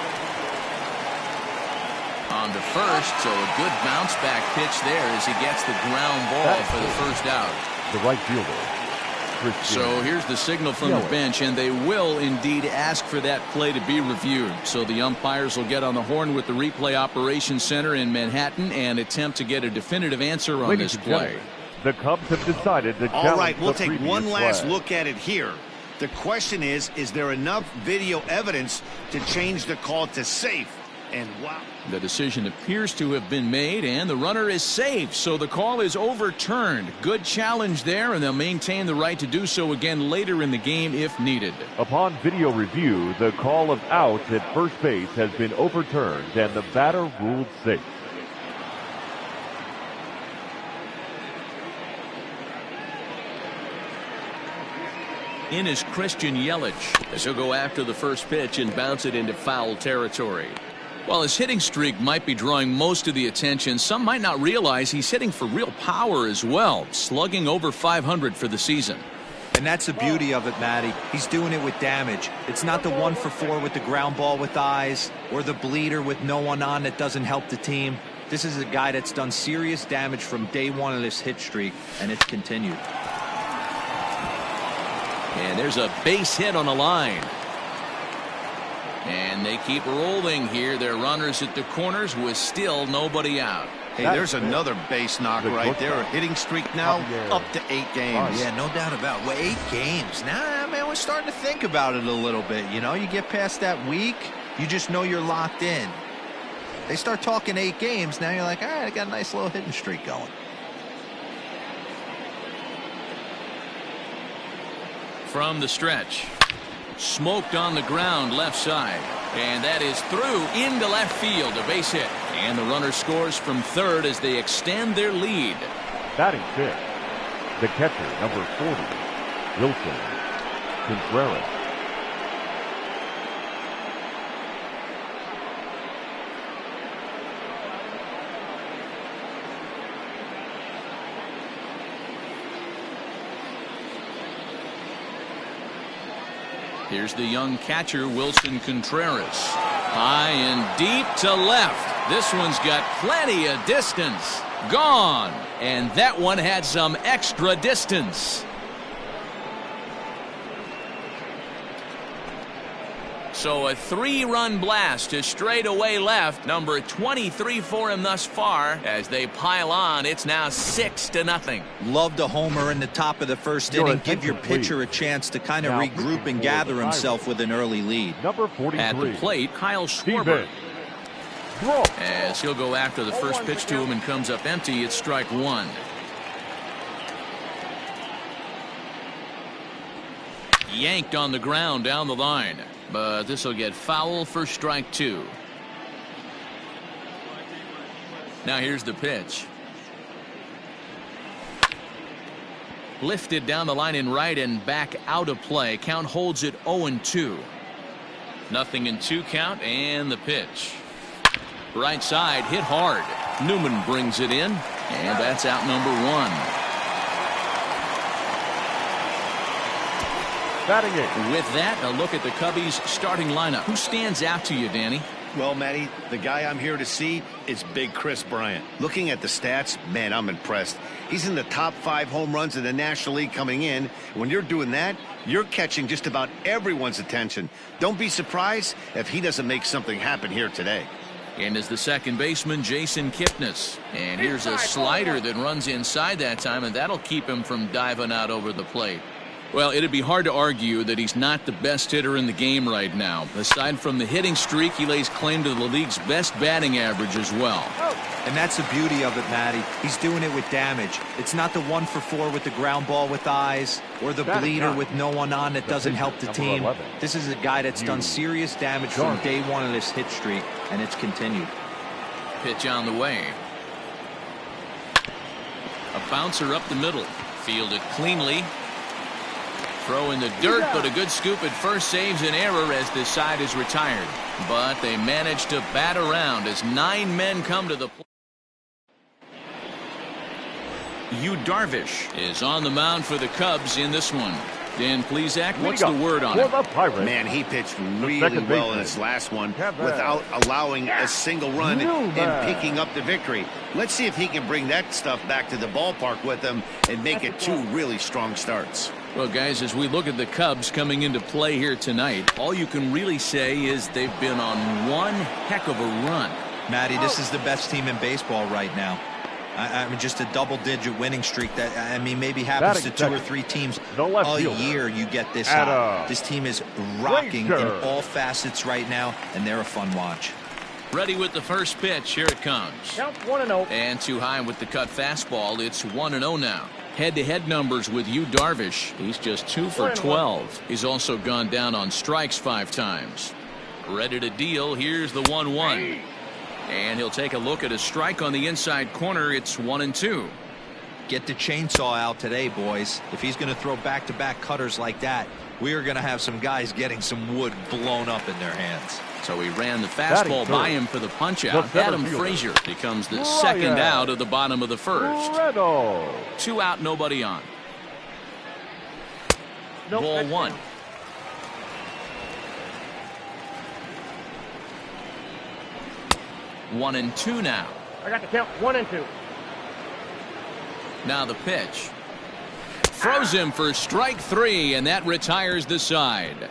On to first, so a good bounce back pitch there as he gets the ground ball for the first out. The right fielder. So here's the signal from the bench, and they will indeed ask for that play to be reviewed. So the umpires will get on the horn with the replay operations center in Manhattan and attempt to get a definitive answer on this play. The Cubs have decided to challenge. All right, we'll take one last flag. look at it here. The question is there enough video evidence to change the call to safe? And wow. The decision appears to have been made, and the runner is safe, so the call is overturned. Good challenge there, and they'll maintain the right to do so again later in the game if needed. Upon video review, the call of out at first base has been overturned, and the batter ruled safe. In is Christian Yelich, as he'll go after the first pitch and bounce it into foul territory. While his hitting streak might be drawing most of the attention, some might not realize he's hitting for real power as well, slugging over 500 for the season. And that's the beauty of it, Matty. He's doing it with damage. It's not the 1-for-4 with the ground ball with eyes or the bleeder with no one on that doesn't help the team. This is a guy that's done serious damage from day one of this hit streak, and it's continued. And there's a base hit on the line. And they keep rolling here. Their runners at the corners with still nobody out. Hey, there's another base knock right there. A hitting streak now up to 8 games. Yeah, no doubt about it. Well, 8 games. Now, man, we're starting to think about it a little bit. You know, you get past that week, you just know you're locked in. They start talking 8 games. Now you're like, all right, I got a nice little hitting streak going. From the stretch. Smoked on the ground left side. And that is through into left field. A base hit. And the runner scores from third as they extend their lead. Batting 6, the catcher, number 40, Wilson Contreras. Here's the young catcher, Wilson Contreras. High and deep to left. This one's got plenty of distance. Gone. And that one had some extra distance. So a 3-run blast to straightaway left. Number 23 for him thus far. As they pile on, it's now 6-0. Love the homer in the top of the first inning. Give your pitcher a chance to kind of regroup and gather himself with an early lead. Number 43. At the plate, Kyle Schwarber. As he'll go after the first pitch to him and comes up empty, it's strike 1. Yanked on the ground down the line. But this will get foul for strike 2. Now here's the pitch. Lifted down the line in right and back out of play. Count holds it 0-2. 0-2 count and the pitch. Right side hit hard. Newman brings it in and that's out number 1. Batting 8. With that, a look at the Cubbies starting lineup. Who stands out to you, Danny? Well, Matty, the guy I'm here to see is Big Chris Bryant. Looking at the stats, man, I'm impressed. He's in the top 5 home runs in the National League coming in. When you're doing that, you're catching just about everyone's attention. Don't be surprised if he doesn't make something happen here today. And as the second baseman, Jason Kipnis. And here's a slider that runs inside that time, and that'll keep him from diving out over the plate. Well, it'd be hard to argue that he's not the best hitter in the game right now. Aside from the hitting streak, he lays claim to the league's best batting average as well. And that's the beauty of it, Matty. He's doing it with damage. It's not the 1-for-4 with the ground ball with eyes or the bleeder with no one on that doesn't help the team. This is a guy that's done serious damage from day one of this hit streak, and it's continued. Pitch on the way. A bouncer up the middle. Fielded cleanly. Throw in the dirt, but a good scoop at first saves an error as this side is retired. But they manage to bat around as 9 men come to the plate. Yu Darvish is on the mound for the Cubs in this one. Dan Plesac, what's the word on it? Man, he pitched really well in his last one without allowing a single run and picking up the victory. Let's see if he can bring that stuff back to the ballpark with him and make it 2 really strong starts. Well, guys, as we look at the Cubs coming into play here tonight, all you can really say is they've been on one heck of a run. Matty, this is the best team in baseball right now. I mean, just a double-digit winning streak that, I mean, maybe happens to 2 or 3 teams a year. You get this hot. This team is rocking in all facets right now, and they're a fun watch. Ready with the first pitch. Here it comes. Count 1-0. And too high with the cut fastball. It's 1-0 now. Head-to-head numbers with Yu Darvish. He's just 2 for 12. He's also gone down on strikes 5 times. Ready to deal. Here's the 1-1. And he'll take a look at a strike on the inside corner. It's 1-2. Get the chainsaw out today, boys. If he's going to throw back-to-back cutters like that, we are going to have some guys getting some wood blown up in their hands. So he ran the fastball by him for the punch-out. Adam Frazier becomes the second out of the bottom of the first. 2 out, nobody on. Ball 1. One and 2 now. I got the count 1-2. Now the pitch. Throws him for strike 3, and that retires the side.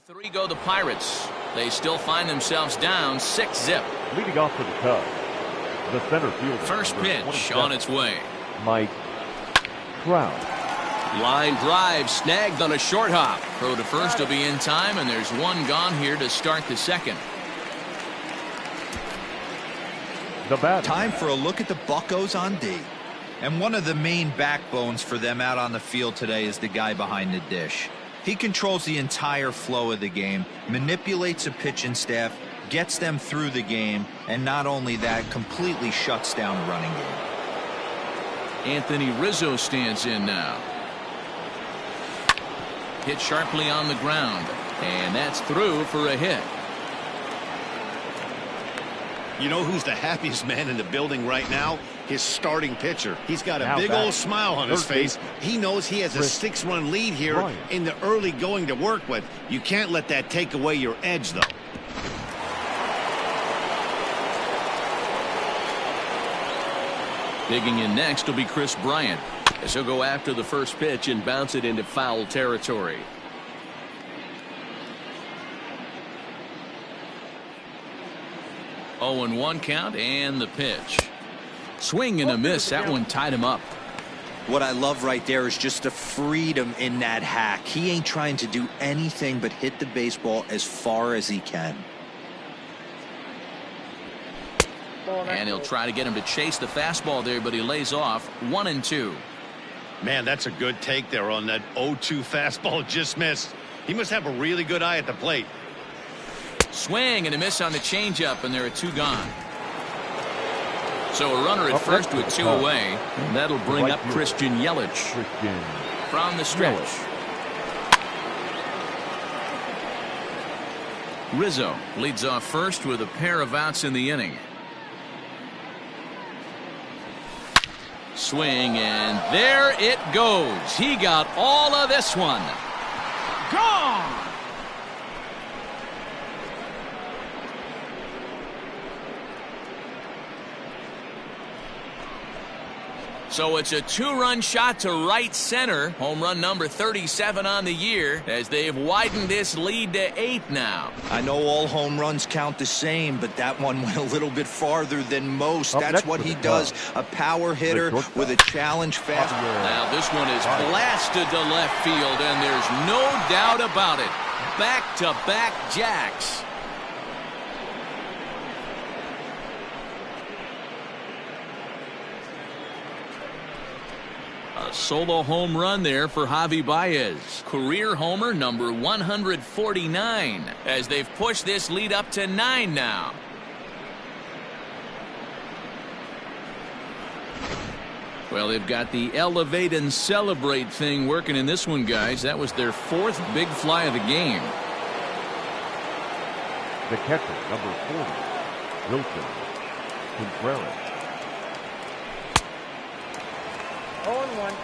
3 go the Pirates. They still find themselves down 6-0. Leading off for the Cubs, the center fielder. First pitch on its way. Mike Trout. Line drive snagged on a short hop. Throw to first will be in time, and there's 1 gone here to start the second. The batter. Time for a look at the Buccos on D. And one of the main backbones for them out on the field today is the guy behind the dish. He controls the entire flow of the game, manipulates a pitching staff, gets them through the game, and not only that, completely shuts down a running game. Anthony Rizzo stands in now. Hit sharply on the ground, and that's through for a hit. You know who's the happiest man in the building right now? His starting pitcher. He's got a big old smile on his face. He knows he has a 6-run lead here in the early going to work with. You can't let that take away your edge, though. Digging in next will be Chris Bryant, as he'll go after the first pitch and bounce it into foul territory. Oh, and 1 count, and the pitch. Swing and a miss. That one tied him up. What I love right there is just the freedom in that hack. He ain't trying to do anything but hit the baseball as far as he can. And he'll try to get him to chase the fastball there, but he lays off. 1-2. Man, that's a good take there on that 0-2 fastball just missed. He must have a really good eye at the plate. Swing and a miss on the changeup, and there are 2 gone. So a runner at first with 2 away, and that'll bring up Christian Yelich from the stretch. Rizzo leads off first with a pair of outs in the inning. Swing, and there it goes. He got all of this one. Gone! So it's a 2-run shot to right center. Home run number 37 on the year, as they've widened this lead to 8 now. I know all home runs count the same, but that one went a little bit farther than most. That's what he does. A power hitter with a challenge fastball. Now this one is blasted to left field, and there's no doubt about it. Back-to-back jacks. A solo home run there for Javi Baez. Career homer number 149, as they've pushed this lead up to 9 now. Well, they've got the elevate and celebrate thing working in this one, guys. That was their 4th big fly of the game. The catcher, number 40, Wilson Contreras. 0-1.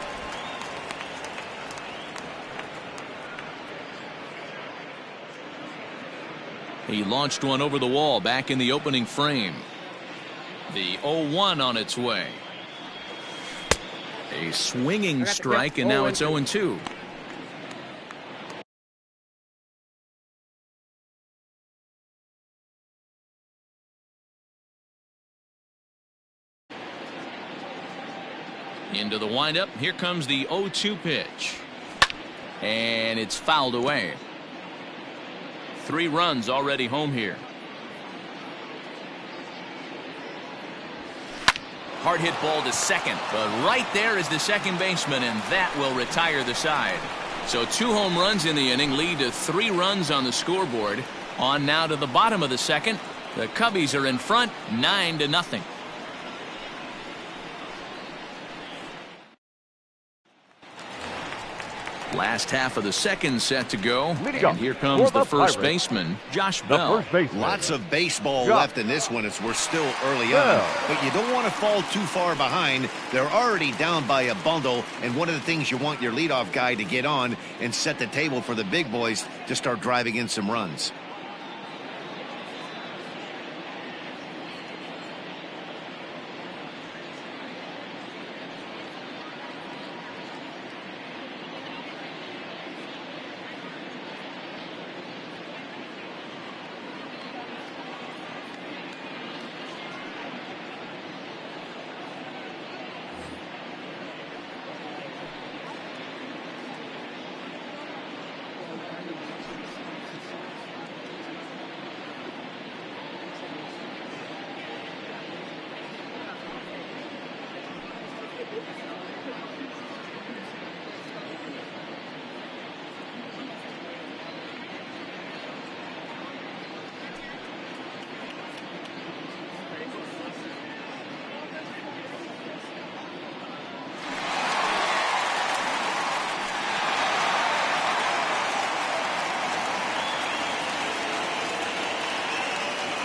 He launched one over the wall back in the opening frame. The 0-1 on its way. A swinging strike, and now it's 0-2. Into the windup. Here comes the 0-2 pitch. And it's fouled away. 3 runs already home here. Hard hit ball to second, but right there is the second baseman, and that will retire the side. So 2 home runs in the inning lead to 3 runs on the scoreboard. On now to the bottom of the second. The Cubbies are in front, 9-0. Last half of the second set to go, and here comes the first baseman, Josh Bell. Lots of baseball left in this one as we're still early on, but you don't want to fall too far behind. They're already down by a bundle, and one of the things you want your leadoff guy to get on and set the table for the big boys to start driving in some runs.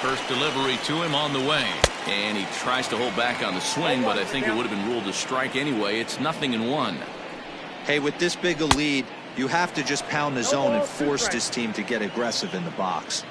First delivery to him on the way. And he tries to hold back on the swing, but I think it would have been ruled a strike anyway. It's 0-1. Hey, with this big a lead, you have to just pound the zone and force this team to get aggressive in the box.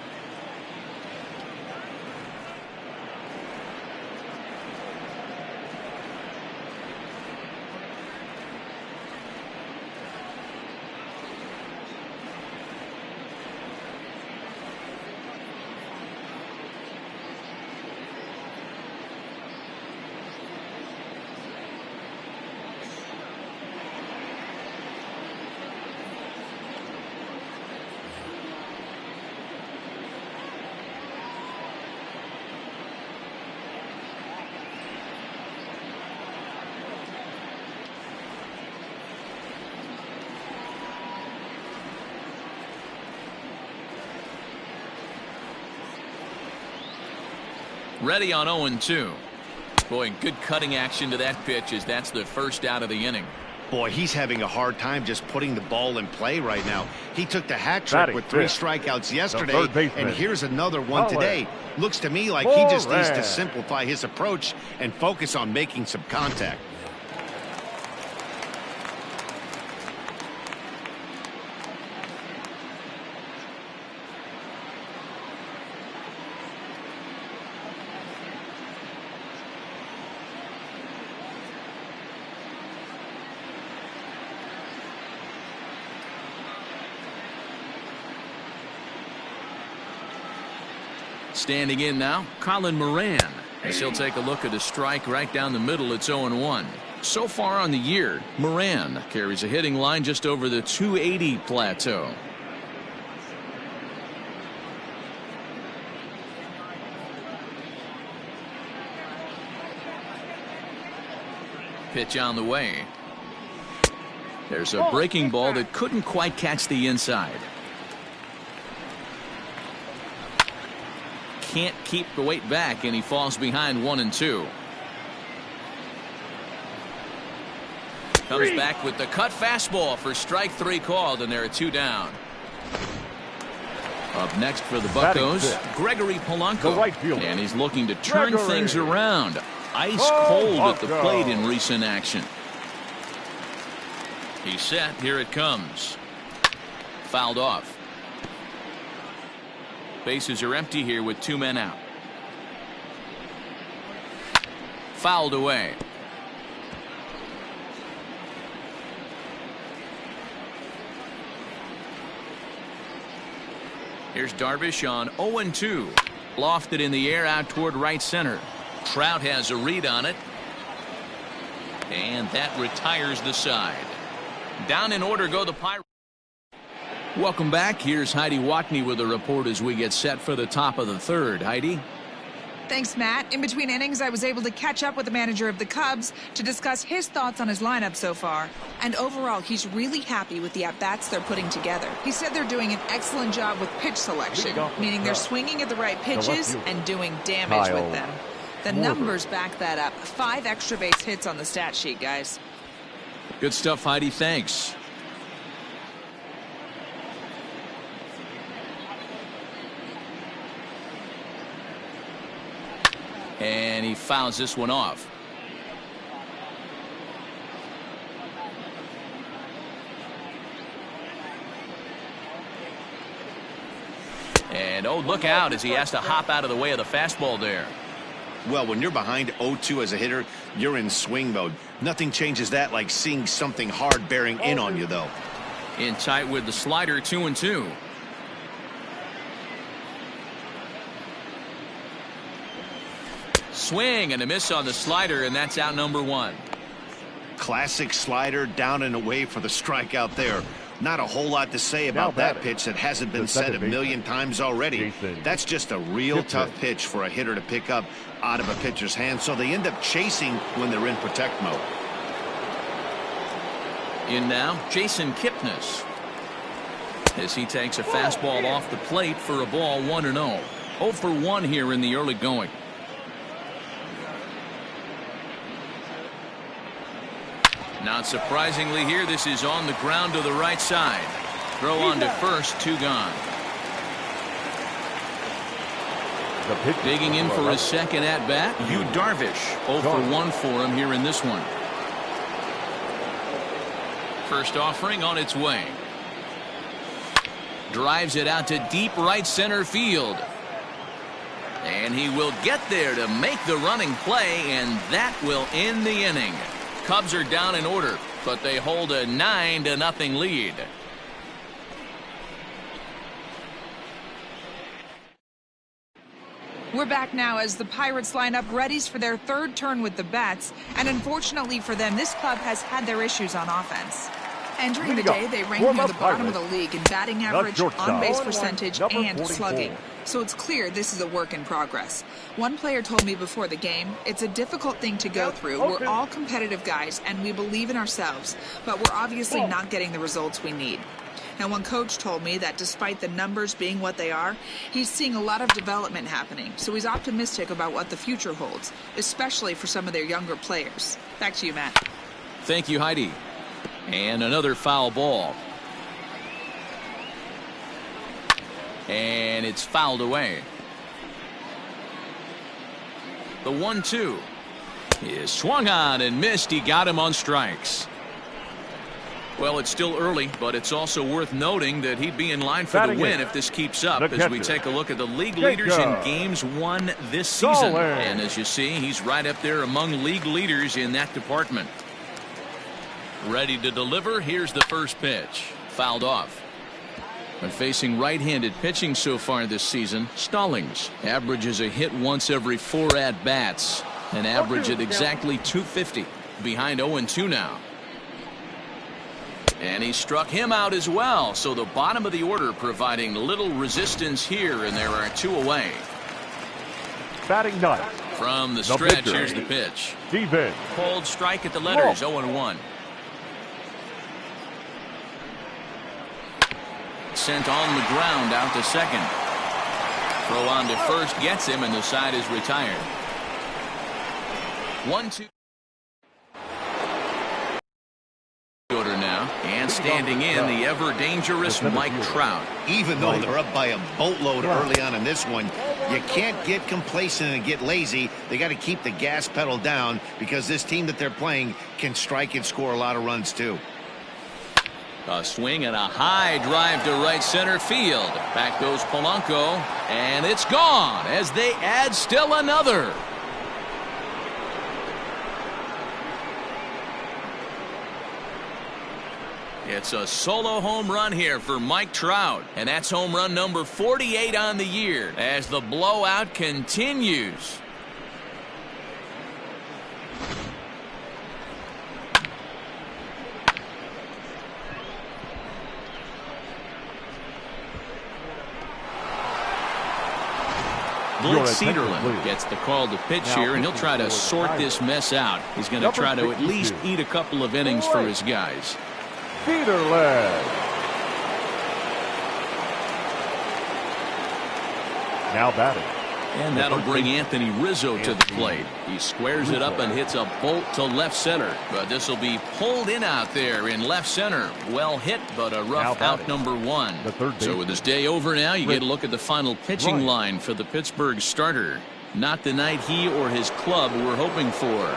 Ready on 0-2. Boy, good cutting action to that pitch as that's the first out of the inning. Boy, he's having a hard time just putting the ball in play right now. He took the hat trick with 3 strikeouts yesterday, and here's another one today. Looks to me like he just needs to simplify his approach and focus on making some contact. Standing in now, Colin Moran, as he'll take a look at a strike right down the middle. It's 0-1. So far on the year, Moran carries a hitting line just over the 280 plateau. Pitch on the way. There's a breaking ball that couldn't quite catch the inside. Can't keep the weight back, and he falls behind 1-2. Comes back with the cut fastball for strike 3 called, and there are 2 down. Up next for the Buccos, Gregory Polanco, and he's looking to turn things around. Ice cold at the plate in recent action. He's set. Here it comes. Fouled off. Bases are empty here with 2 men out. Fouled away. Here's Darvish on 0-2. Lofted in the air out toward right center. Trout has a read on it. And that retires the side. Down in order go the Pirates. Welcome back. Here's Heidi Watney with a report as we get set for the top of the 3rd. Heidi? Thanks, Matt. In between innings, I was able to catch up with the manager of the Cubs to discuss his thoughts on his lineup so far. And overall, he's really happy with the at-bats they're putting together. He said they're doing an excellent job with pitch selection, meaning they're swinging at the right pitches and doing damage with them. The numbers back that up. 5 extra base hits on the stat sheet, guys. Good stuff, Heidi. Thanks. And he fouls this one off. And oh, look out as he has to hop out of the way of the fastball there. Well, when you're behind 0-2 as a hitter, you're in swing mode. Nothing changes that like seeing something hard bearing in on you, though. In tight with the slider, 2-2. Swing and a miss on the slider, and that's out number 1. Classic slider down and away for the strikeout there. Not a whole lot to say about that pitch that hasn't been said a million times already. That's just a real tough pitch for a hitter to pick up out of a pitcher's hand, so they end up chasing when they're in protect mode. In now, Jason Kipnis, as he takes a fastball off the plate for a ball, 1-0. 0 for 1 here in the early going. Not surprisingly here, this is on the ground to the right side. Throw on to first, 2 gone. The pitch Digging in for his second at-bat, Yu Darvish. 0 for 1 for him here in this one. First offering on its way. Drives it out to deep right center field. And he will get there to make the running play, and that will end the inning. Cubs are down in order, but they hold a 9-0 lead. We're back now as the Pirates line up readies for their third turn with the bats, and unfortunately for them, this club has had their issues on offense. Entering the day, they rank near the bottom of the league in batting average, on-base percentage, and slugging. So it's clear this is a work in progress. One player told me before the game, it's a difficult thing to go through. We're all competitive guys, and we believe in ourselves, but we're obviously not getting the results we need. Now, one coach told me that despite the numbers being what they are, he's seeing a lot of development happening, so he's optimistic about what the future holds, especially for some of their younger players. Back to you, Matt. Thank you, Heidi. And another foul ball. And it's fouled away. The 1-2 is swung on and missed. He got him on strikes. Well, it's still early, but it's also worth noting that he'd be in line for the win if this keeps up as we take a look at the league leaders in games won this season. And as you see, he's right up there among league leaders in that department. Ready to deliver. Here's the first pitch. Fouled off. When facing right-handed pitching so far this season, Stallings averages a hit once every 4 at-bats, an average at exactly 250. Behind 0-2 now. And he struck him out as well, so the bottom of the order providing little resistance here, and there are 2 away. Batting ninth. From the stretch, here's the pitch. Steven. Cold strike at the letters, 0-1. Sent on the ground out to second. Throw on to first gets him, and the side is retired. 1-2. Order now, and standing in, the ever-dangerous Mike Trout. Even though they're up by a boatload early on in this one, you can't get complacent and get lazy. They got to keep the gas pedal down because this team that they're playing can strike and score a lot of runs too. A swing and a high drive to right center field. Back goes Polanco, and it's gone as they add still another. It's a solo home run here for Mike Trout, and that's home run number 48 on the year as the blowout continues. Blake Cederlund gets the call to pitch here, and he'll try to sort this mess out. He's going to try to at least eat a couple of innings for his guys. Cederlund. Now batting. And that'll bring Anthony Rizzo to the plate. He squares it up and hits a bolt to left center. But this will be pulled in out there in left center. Well hit, but a rough out number 1. So with this day over now, you get a look at the final pitching line for the Pittsburgh starter. Not the night he or his club were hoping for.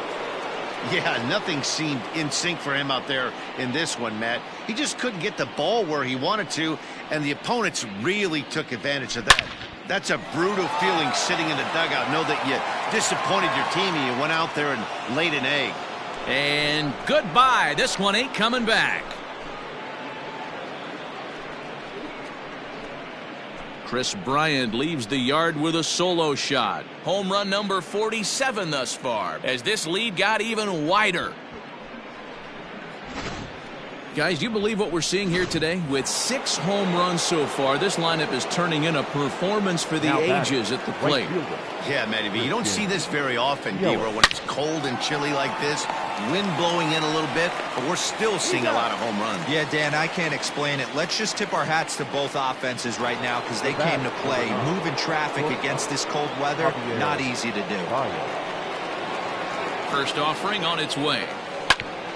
Yeah, nothing seemed in sync for him out there in this one, Matt. He just couldn't get the ball where he wanted to, and the opponents really took advantage of that. That's a brutal feeling sitting in the dugout. Know that you disappointed your team and you went out there and laid an egg. And goodbye. This one ain't coming back. Chris Bryant leaves the yard with a solo shot. Home run number 47 thus far, as this lead got even wider. Guys, do you believe what we're seeing here today? With 6 home runs so far, this lineup is turning in a performance for the ages at the plate. Yeah, Matty, you don't see this very often, D-Row, when it's cold and chilly like this. Wind blowing in a little bit, but we're still seeing a lot of home runs. Yeah, Dan, I can't explain it. Let's just tip our hats to both offenses right now because they came to play. Moving traffic against this cold weather, not easy to do. First offering on its way.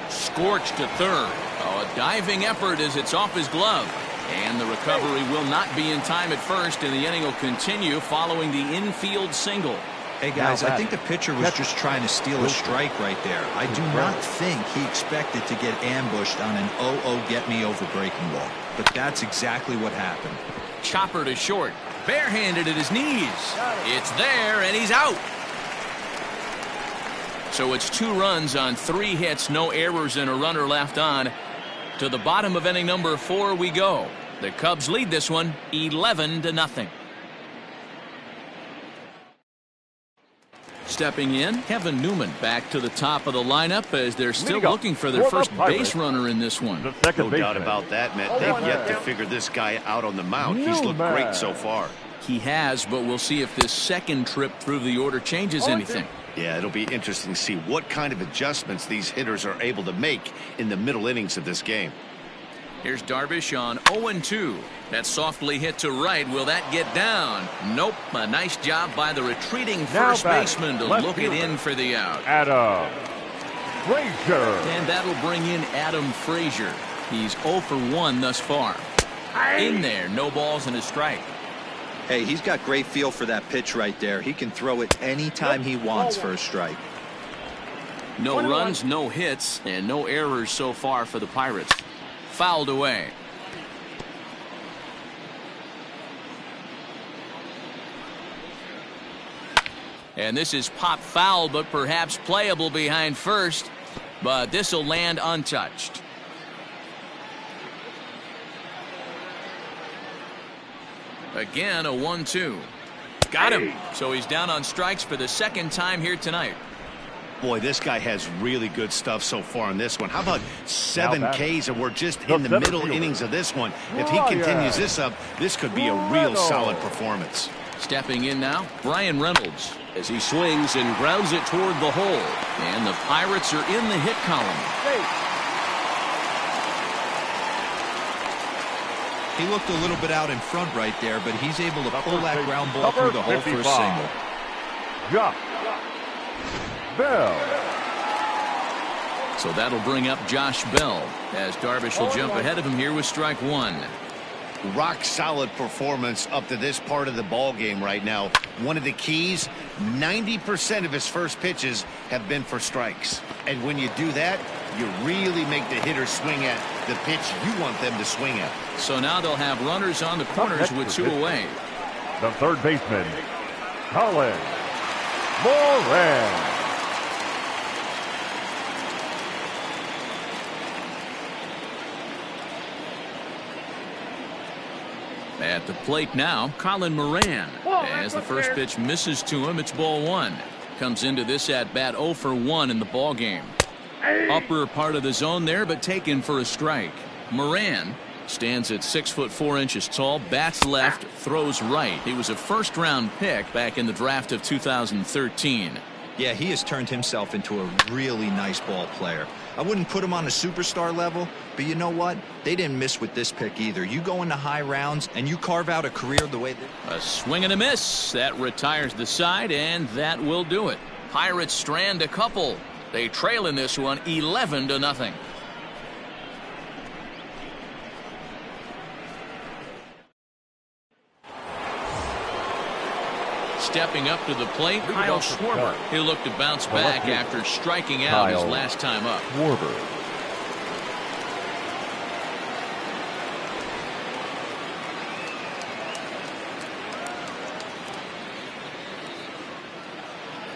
Scorched to third. Oh, a diving effort as it's off his glove. And the recovery will not be in time at first, and the inning will continue following the infield single. Hey, guys, I think the pitcher was just trying to steal a strike right there. I do not think he expected to get ambushed on an 0-0 get-me-over breaking ball. But that's exactly what happened. Chopper to short. Barehanded at his knees. It's there, and he's out. So it's 2 runs on 3 hits, no errors, and a runner left on. To the bottom of inning number 4 we go. The Cubs lead this one 11-0. Stepping in, Kevin Newman back to the top of the lineup as they're still looking for their first base runner in this one. No doubt about that, Matt. They've yet to figure this guy out on the mound. He's looked great so far. He has, but we'll see if this second trip through the order changes anything. Yeah, it'll be interesting to see what kind of adjustments these hitters are able to make in the middle innings of this game. Here's Darvish on 0-2. That softly hit to right. Will that get down? Nope. A nice job by the retreating first baseman to look it in for the out. Adam Frazier. And that'll bring in Adam Frazier. He's 0 for 1 thus far. In there, no balls and a strike. Hey, he's got great feel for that pitch right there. He can throw it anytime he wants for a strike. No runs, no hits, and no errors so far for the Pirates. Fouled away. And this is pop foul, but perhaps playable behind first. But this will land untouched. Again, a 1-2. Got him. So he's down on strikes for the second time here tonight. Boy, this guy has really good stuff so far in this one. How about 7 Ks, and we're just in the middle innings of this one. If he continues this up, this could be a real solid performance. Stepping in now, Brian Reynolds, as he swings and grounds it toward the hole. And the Pirates are in the hit column. He looked a little bit out in front right there, but he's able to pull that ground ball through the hole for a single. Josh Bell. So that'll bring up Josh Bell as Darvish will jump ahead of him here with strike 1. Rock solid performance up to this part of the ball game right now. One of the keys, 90% of his first pitches have been for strikes. And when you do that, you really make the hitter swing at the pitch you want them to swing at. So now they'll have runners on the corners with 2 away. The third baseman, Colin Moran. At the plate now, Colin Moran. As the first pitch misses to him, it's ball 1. Comes into this at bat 0 for 1 in the ball game. Upper part of the zone there, but taken for a strike. Moran stands at 6'4" tall, bats left, throws right. He was a first-round pick back in the draft of 2013. Yeah, he has turned himself into a really nice ball player. I wouldn't put him on a superstar level, but you know what? They didn't miss with this pick either. You go into high rounds and you carve out a career the way A swing and a miss. That retires the side, and that will do it. Pirates strand a couple. They trail in this one 11-0. Stepping up to the plate, Kyle Schwarber. He'll look to bounce back after striking out his last time up.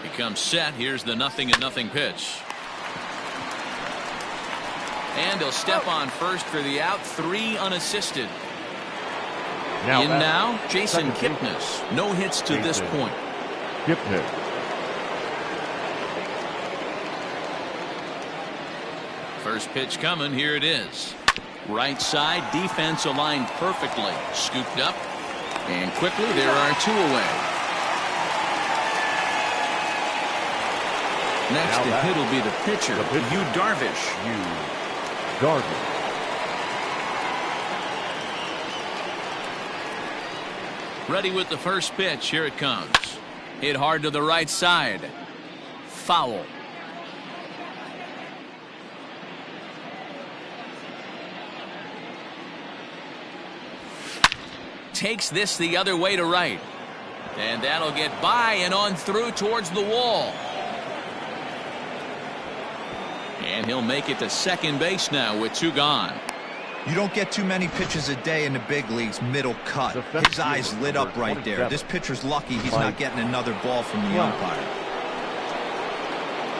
He comes set. Here's the 0-0 pitch. And he'll step on first for the out. 3 unassisted. Now, Jason Kipnis. No hits to this point. First pitch coming. Here it is. Right side, defense aligned perfectly. Scooped up. And quickly, there are 2 away. Next to hit will be the pitcher, Yu Darvish. Ready with the first pitch. Here it comes. Hit hard to the right side. Foul. takes this the other way to right. And that'll get by and on through towards the wall. And he'll make it to second base now with 2 gone. You don't get too many pitches a day in the big leagues middle cut. His eyes lit up right there. This pitcher's lucky he's not getting another ball from the umpire.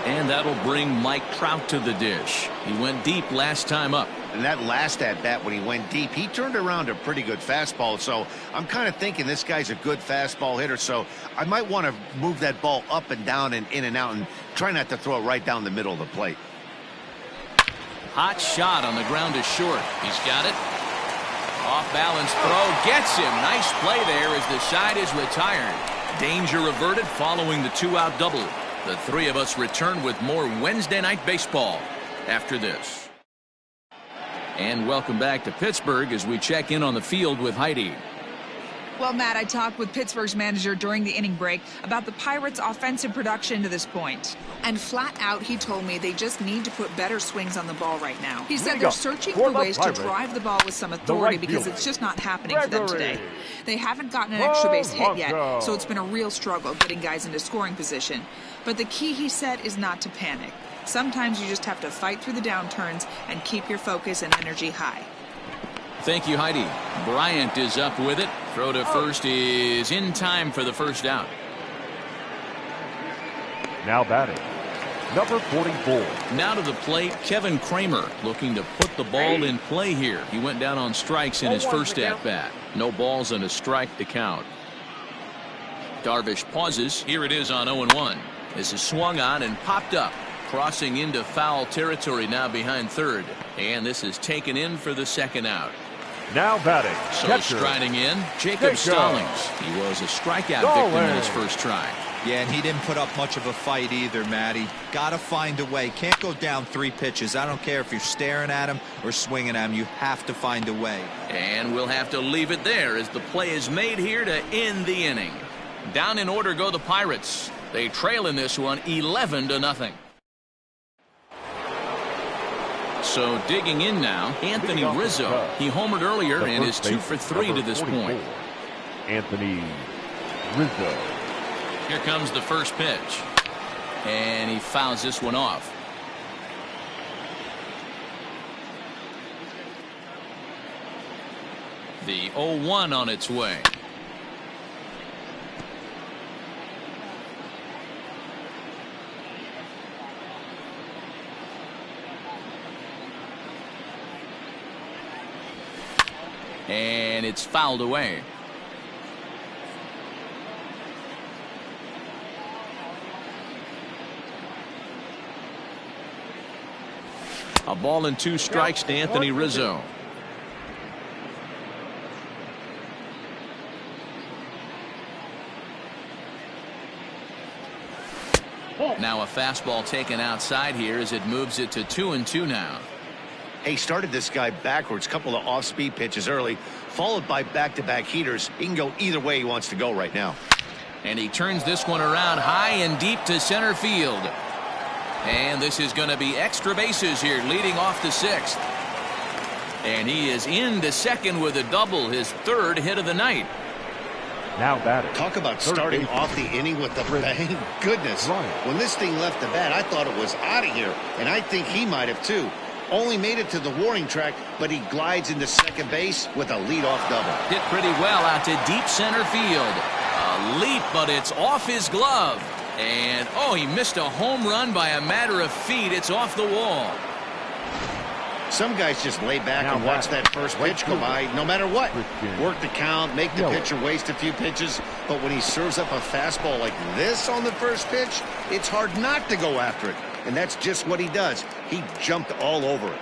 And that'll bring Mike Trout to the dish. He went deep last time up. And that last at-bat when he went deep, he turned around a pretty good fastball. So I'm kind of thinking this guy's a good fastball hitter. So I might want to move that ball up and down and in and out and try not to throw it right down the middle of the plate. Hot shot on the ground is short. He's got it. Off balance throw gets him. Nice play there as the side is retired. Danger averted following the 2-out double. The 3 of us return with more Wednesday Night Baseball after this. And welcome back to Pittsburgh as we check in on the field with Heidi. Well, Matt, I talked with Pittsburgh's manager during the inning break about the Pirates' offensive production to this point. And flat out, he told me they just need to put better swings on the ball right now. He said they're searching for ways to drive the ball with some authority because it's just not happening for them today. They haven't gotten an extra base hit yet, so it's been a real struggle getting guys into scoring position. But the key, he said, is not to panic. Sometimes you just have to fight through the downturns and keep your focus and energy high. Thank you, Heidi. Bryant is up with it. Throw to first is in time for the first out. Now batting, number 44. Now to the plate, Kevin Kramer looking to put the ball in play here. He went down on strikes in his first at-bat. No balls and a strike to count. Darvish pauses. Here it is on 0-1. This is swung on and popped up. Crossing into foul territory now behind third. And this is taken in for the second out. Now batting, So catcher, striding in, Jacob Stallings. He was a strikeout victim in his first try. Yeah, and he didn't put up much of a fight either, Matty. Got to find a way. Can't go down 3 pitches. I don't care if you're staring at him or swinging at him. You have to find a way. And we'll have to leave it there as the play is made here to end the inning. Down in order go the Pirates. They trail in this one 11-0. So digging in now, Anthony Rizzo. He homered earlier and is 2 for 3 to this point. Anthony Rizzo. Here comes the first pitch. And he fouls this one off. The 0-1 on its way. And it's fouled away. A ball and 2 strikes to Anthony Rizzo. Now a fastball taken outside here as it moves it to 2-2 now. He started this guy backwards, couple of off-speed pitches early, followed by back-to-back heaters. He can go either way he wants to go right now. And he turns this one around high and deep to center field. And this is going to be extra bases here, leading off the 6th. And he is into second with a double, his 3rd hit of the night. Now batting. Talk about starting off the inning with the bang. Goodness. When this thing left the bat, I thought it was out of here. And I think he might have too. Only made it to the warning track, but he glides into second base with a leadoff double. Hit pretty well out to deep center field. A leap, but it's off his glove. And, oh, he missed a home run by a matter of feet. It's off the wall. Some guys just lay back and watch that first pitch go by, no matter what. Work the count, make the pitcher waste a few pitches. But when he serves up a fastball like this on the first pitch, it's hard not to go after it. And that's just what he does. He jumped all over it.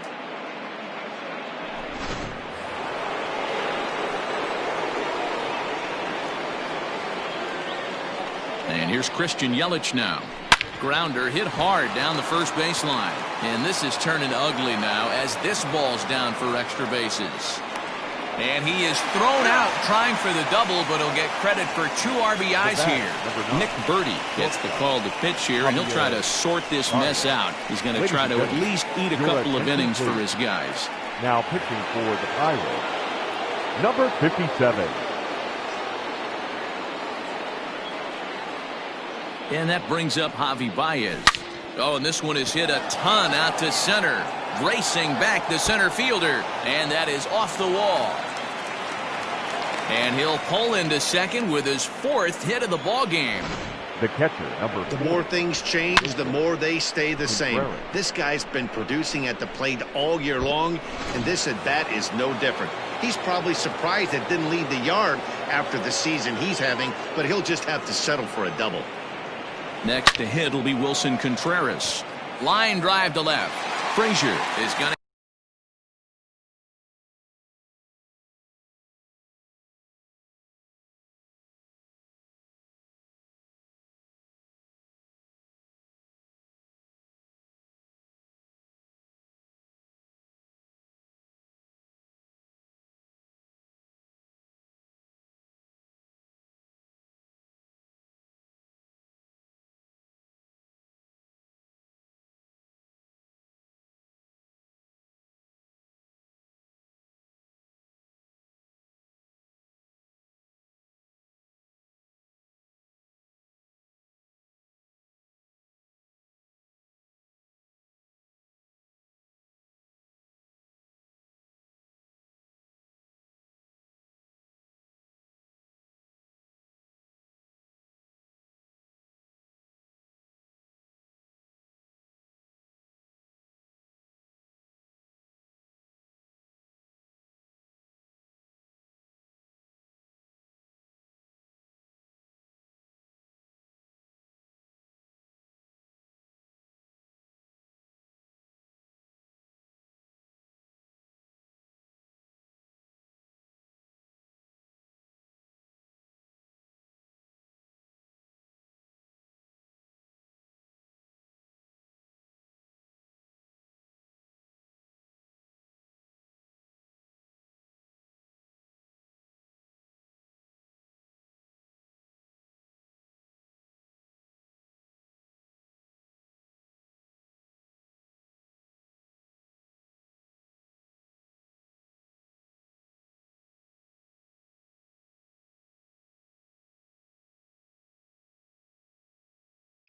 And here's Christian Yelich now. Grounder hit hard down the first baseline. And this is turning ugly now as this ball's down for extra bases. And he is thrown out trying for the double, but he'll get credit for 2 RBIs here. Nick Birdie gets the call to pitch here, and he'll try to sort this mess out. He's going to try to at least eat a couple of innings for his guys. Now pitching for the Pirates, number 57. And that brings up Javi Baez. Oh, and this one is hit a ton out to center. Racing back the center fielder. And that is off the wall. And he'll pull into second with his 4th hit of the ball game. The catcher, number 4. The more things change, the more they stay the same. This guy's been producing at the plate all year long, and this at-bat is no different. He's probably surprised it didn't lead the yard after the season he's having, but he'll just have to settle for a double. Next to hit will be Wilson Contreras. Line drive to left. Frazier is going to.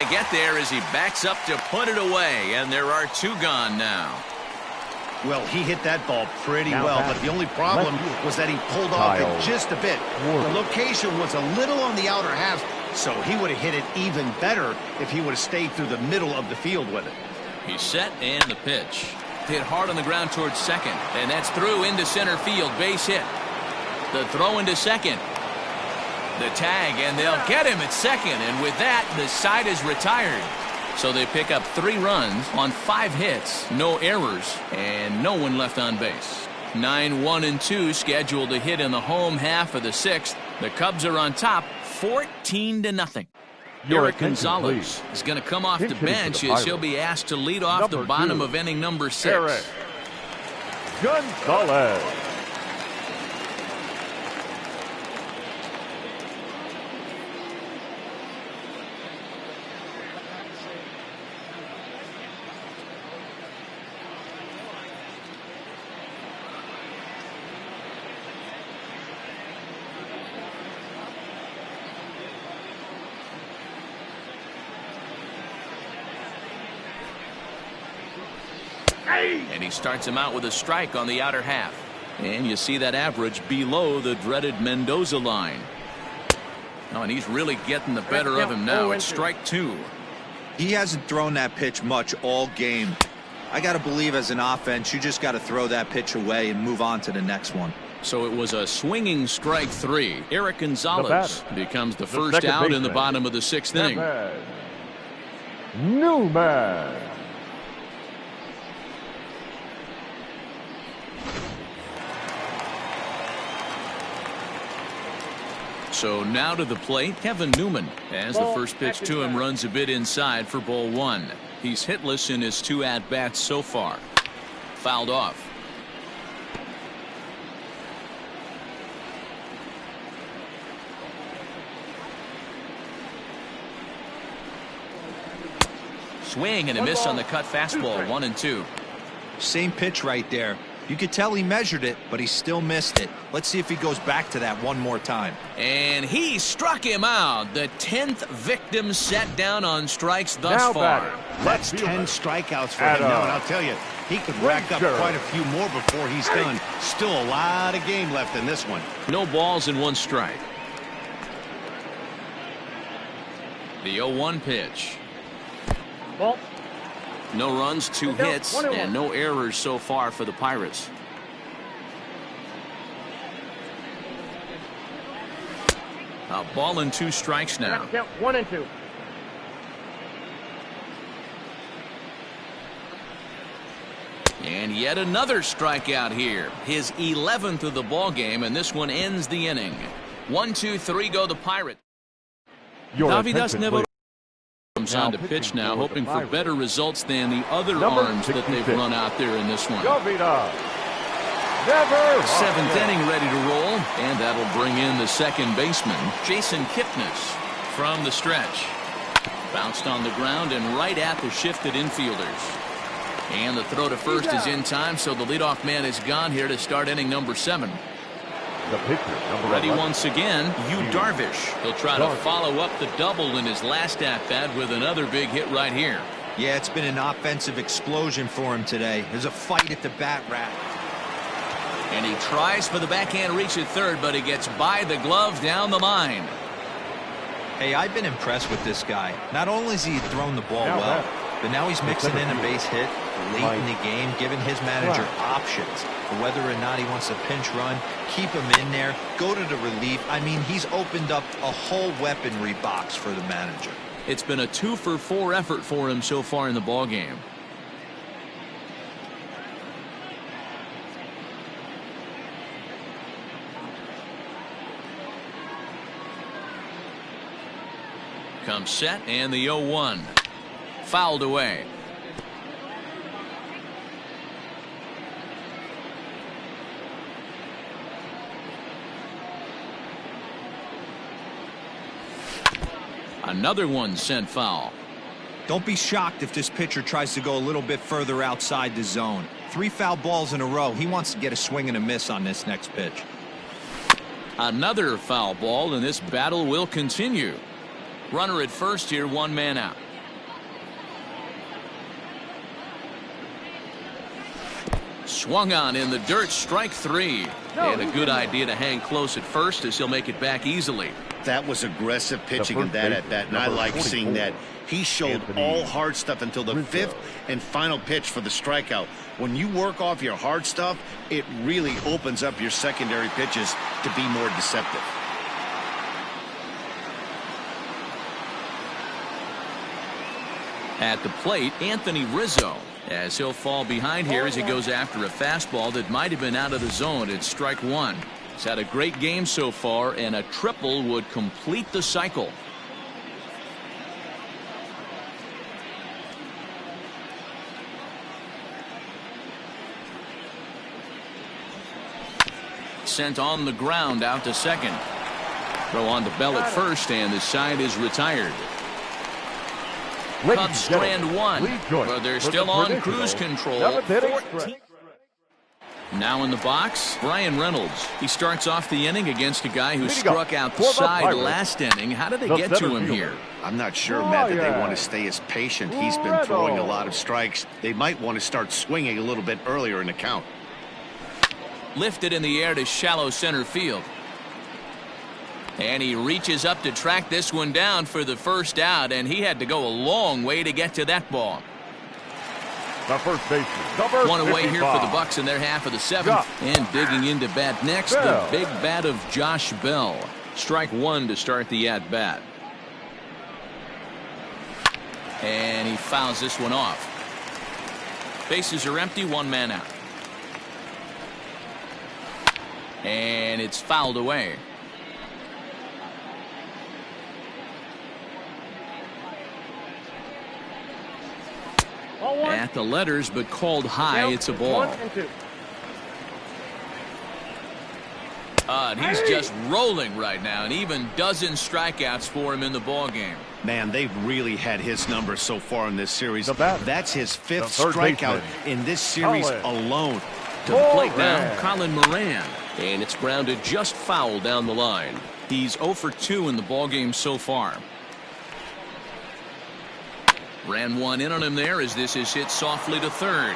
Get there as he backs up to put it away, and there are 2 gone now. Well, he hit that ball pretty well, but the only problem was that he pulled off it just a bit. The location was a little on the outer half, so he would have hit it even better if he would have stayed through the middle of the field with it. He's set, and the pitch. Hit hard on the ground towards second, and that's through into center field. Base hit. The throw into second. The tag, and they'll get him at second, and with that, the side is retired. So they pick up 3 runs on 5 hits, no errors, and no one left on base. 9-1-2 scheduled to hit in the home half of the 6th. The Cubs are on top, 14-0. Eric Gonzalez is going to come off the bench as he'll be asked to lead off the bottom of inning number 6. Eric Gonzalez. And he starts him out with a strike on the outer half. And you see that average below the dreaded Mendoza line. Oh, and he's really getting the better of him now. It's strike 2. He hasn't thrown that pitch much all game. I got to believe as an offense, you just got to throw that pitch away and move on to the next one. So it was a swinging strike 3. Eric Gonzalez becomes the first out in the bottom of the 6th inning. Newman. So now to the plate, Kevin Newman, as the first pitch to him runs a bit inside for ball 1. He's hitless in his 2 at-bats so far. Fouled off. Swing and a miss on the cut fastball, 1-2. Same pitch right there. You could tell he measured it, but he still missed it. Let's see if he goes back to that one more time. And he struck him out. The 10th victim set down on strikes thus Now far. batting, That's left 10 fielder. strikeouts for him now, and I'll tell you, he could rack up Ranger. quite a few more before he's done. Still a lot of game left in this one. No balls and 1 strike. The 0-1 pitch. Ball. No runs, 2 Down, hits, 1-1. and no errors so far for the Pirates. A ball and 2 strikes now. Count 1 and 2. And yet another strikeout here. His 11th of the ball game, and this one ends the inning. 1, 2, 3 go the Pirates. Your David attention, never please. comes on to pitch now, hoping for better results than the other Number arms that they've 66. run out there in this one. Jovita. Never. 7th inning ready to roll, and that'll bring in the second baseman, Jason Kipnis, from the stretch. Bounced on the ground and right at the shifted infielders. And the throw to first is in time, so the leadoff man is gone here to start inning number 7. The pitcher, number Ready 11. once again, Yu Darvish. He'll try to follow up the double in his last at-bat with another big hit right here. Yeah, it's been an offensive explosion for him today. There's a fight at the bat rack. And he tries for the backhand reach at third, but he gets by the glove down the line. Hey, I've been impressed with this guy. Not only has he thrown the ball Now well, that- but now he's mixing in a base hit late in the game, giving his manager options for whether or not he wants to pinch run, keep him in there, go to the relief. I mean, he's opened up a whole weaponry box for the manager. It's been a 2-for-4 effort for him so far in the ballgame. Comes set, and the 0-1. Fouled away. Another one sent foul. Don't be shocked if this pitcher tries to go a little bit further outside the zone. 3 foul balls in a row. He wants to get a swing and a miss on this next pitch. Another foul ball, and this battle will continue. Runner at first here, 1 man out. Swung on in the dirt, strike 3. And a good idea to hang close at first as he'll make it back easily. That was aggressive pitching in first that baseman, at bat, and I number like 44, seeing that. He showed Anthony all hard stuff until the Rizzo. 5th and final pitch for the strikeout. When you work off your hard stuff, it really opens up your secondary pitches to be more deceptive. At the plate, Anthony Rizzo, as he'll fall behind here as he goes after a fastball that might have been out of the zone. It's strike 1. He's had a great game so far, and a triple would complete the cycle. Sent on the ground out to second. Throw on to Bell at first, and the side is retired. Ladies Cubs and strand gentlemen, 1, please join but they're us for still the on traditional cruise control. 7th inning 14. stretch. Now in the box, Brian Reynolds. He starts off the inning against a guy who Leading up struck out for the the side Pirates, last inning. How did they the get to center him fielder. here? I'm not sure, Matt, that they Ryan. want to stay as patient. He's been throwing a lot of strikes. They might want to start swinging a little bit earlier in the count. Lifted in the air to shallow center field. And he reaches up to track this one down for the first out, and he had to go a long way to get to that ball. The first baseman, number One away here for the 55. Bucks in their half of the 7th. Josh And digging into bat next, the Bell. big bat of Josh Bell. Strike 1 to start the at-bat. And he fouls this one off. Bases are empty, 1 man out. And it's fouled away. Ball 1. At the letters, but called high. Count It's a ball. 1 and 2. And he's just rolling right now, and even dozen strikeouts for him in the ball game. Man, they've really had his number so far in this series. The batter, That's his 5th the third strikeout baseman, in this series Collins. alone. To the plate now, Moran. Colin Moran. And it's grounded just foul down the line. He's 0 for 2 in the ballgame so far. Ran one in on him there as this is hit softly to third.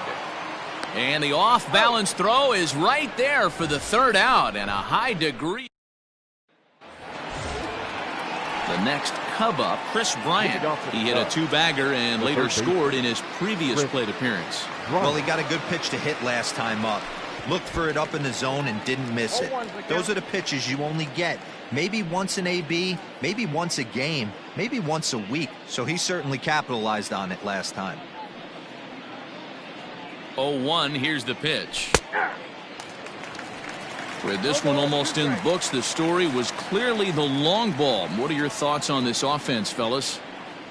And the off-balance throw is right there for the third out, and a high degree. The next Cub up, Chris Bryant. He hit a two-bagger and later scored in his previous plate appearance. Well, he got a good pitch to hit last time up. Looked for it up in the zone and didn't miss it. Those are the pitches you only get maybe once in AB, maybe once a game, maybe once a week. So he certainly capitalized on it last time. 0-1, here's the pitch. With this one almost in books, the story was clearly the long ball. What are your thoughts on this offense, fellas?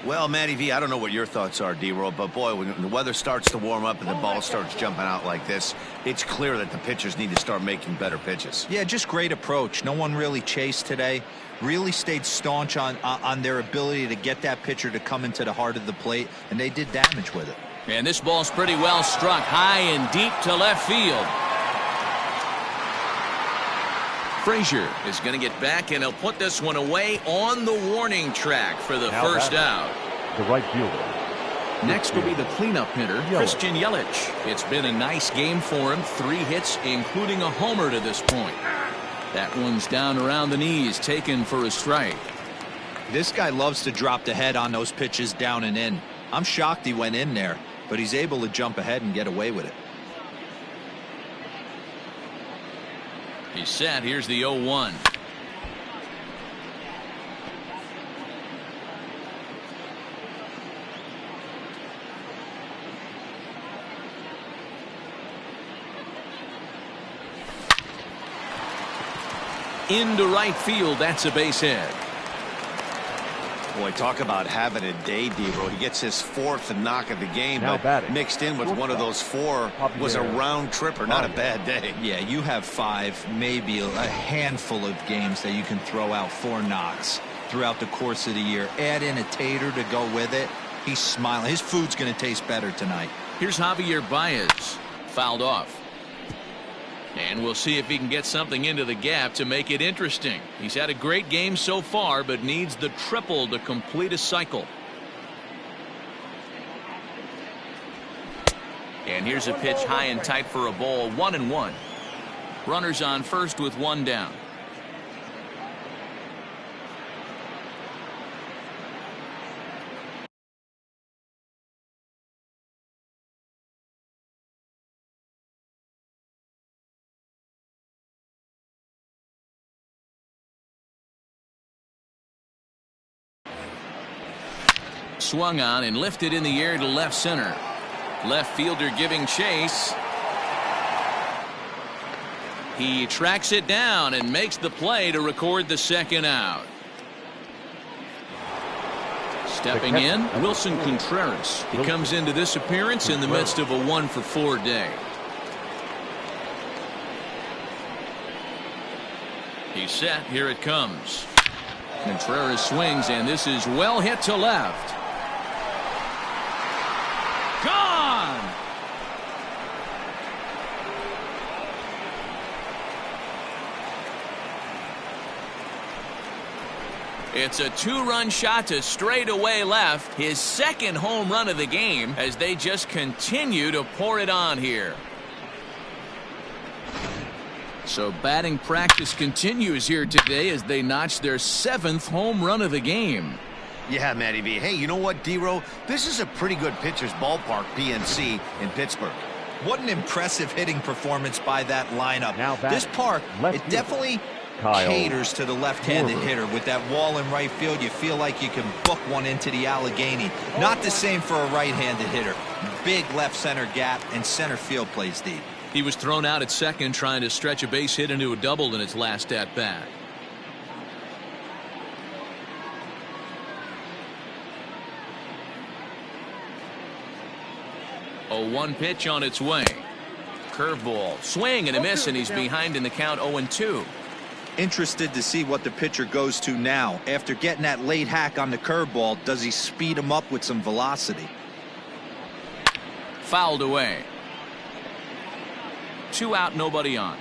Well, Matty V, I don't know what your thoughts are, D-Roll, but boy, when the weather starts to warm up and the ball starts jumping out like this, it's clear that the pitchers need to start making better pitches. Yeah, just great approach. No one really chased today. Really stayed staunch on their ability to get that pitcher to come into the heart of the plate, and they did damage with it. And this ball's pretty well struck high and deep to left field. Frazier is going to get back, and he'll put this one away on the warning track for the first out. The right fielder. Next will be the cleanup hitter, Christian Yelich. It's been a nice game for him. 3 hits, including a homer to this point. That one's down around the knees, taken for a strike. This guy loves to drop the head on those pitches down and in. I'm shocked he went in there, but he's able to jump ahead and get away with it. He's set. Here's the 0-1. Into right field. That's a base hit. Boy, talk about having a day, D-Roll. He gets his 4th knock of the game, Now but batting. mixed in with one of those 4 was a round tripper, not a bad day. Yeah, you have 5, maybe a handful of games that you can throw out 4 knocks throughout the course of the year. Add in a tater to go with it. He's smiling. His food's going to taste better tonight. Here's Javier Baez. Fouled off. And we'll see if he can get something into the gap to make it interesting. He's had a great game so far, but needs the triple to complete a cycle. And here's a pitch high and tight for a ball, 1-1. Runners on first with 1 down. Swung on and lifted in the air to left center. Left fielder giving chase. He tracks it down and makes the play to record the second out. Stepping in, Wilson Contreras. He comes into this appearance in the midst of a 1-for-4 day. He's set. Here it comes. Contreras swings, and this is well hit to left. Gone! It's a 2-run shot to straightaway left. His 2nd home run of the game as they just continue to pour it on here. So batting practice continues here today as they notch their 7th home run of the game. Yeah, Matty V. Hey, you know what, D-Roll? This is a pretty good pitcher's ballpark, PNC, in Pittsburgh. What an impressive hitting performance by that lineup. Now batting, This park, left it fielder, definitely Kyle caters to the left-handed Schwarber. hitter. With that wall in right field, you feel like you can book one into the Allegheny. Not the same for a right-handed hitter. Big left center gap, and center field plays deep. He was thrown out at second trying to stretch a base hit into a double in his last at-bat. A 1 pitch on its way. Curveball, swing and a miss, and he's behind in the count 0-2. Interested to see what the pitcher goes to now. After getting that late hack on the curveball, does he speed him up with some velocity? Fouled away. 2 out, nobody on.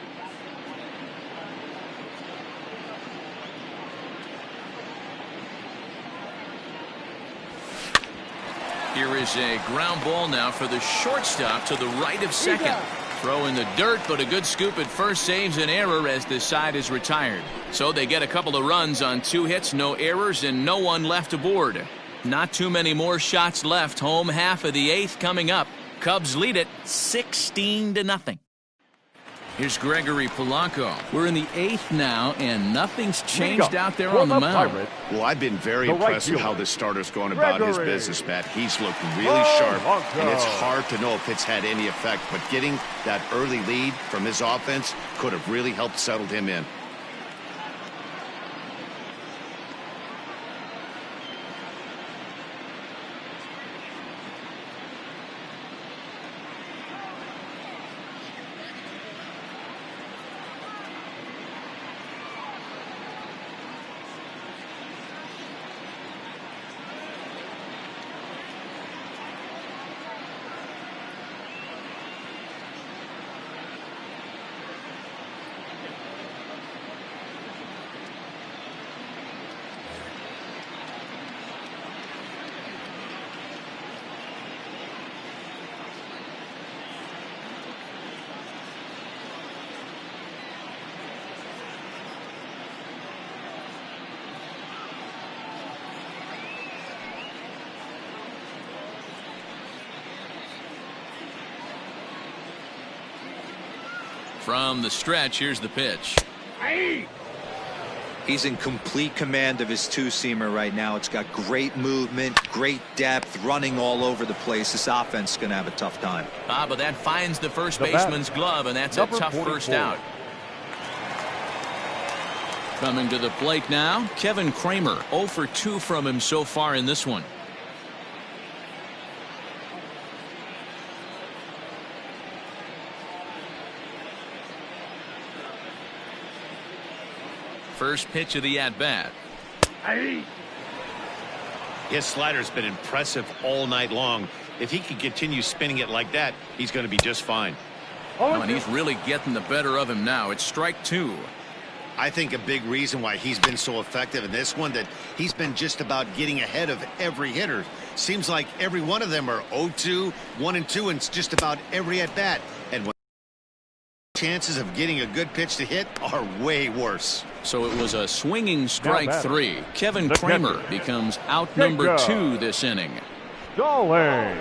Here is a ground ball now for the shortstop to the right of second. Throw in the dirt, but a good scoop at first saves an error as the side is retired. So they get a couple of runs on 2 hits, no errors, and no one left aboard. Not too many more shots left. Home half of the 8th coming up. Cubs lead it 16-0. Here's Gregory Polanco. We're in the 8th now, and nothing's changed out there on the mound. Well, I've been very impressed with how this starter's going about his business, Matt. He's looking really sharp, and it's hard to know if it's had any effect. But getting that early lead from his offense could have really helped settle him in. From the stretch, here's the pitch. He's in complete command of his 2-seamer right now. It's got great movement, great depth, running all over the place. This offense is going to have a tough time. But that finds the first baseman's glove, and that's a tough first out. Coming to the plate now, Kevin Kramer. 0 for 2 from him so far in this one. First pitch of the at-bat. His slider's been impressive all night long. If he can continue spinning it like that, he's going to be just fine. And he's really getting the better of him now. It's strike 2. I think a big reason why he's been so effective in this one, that he's been just about getting ahead of every hitter. Seems like every one of them are 0-2, 1-2, and it's just about every at-bat. And when chances of getting a good pitch to hit are way worse. So it was a swinging strike 3. Kevin Kramer becomes out number 2 this inning. Stalling.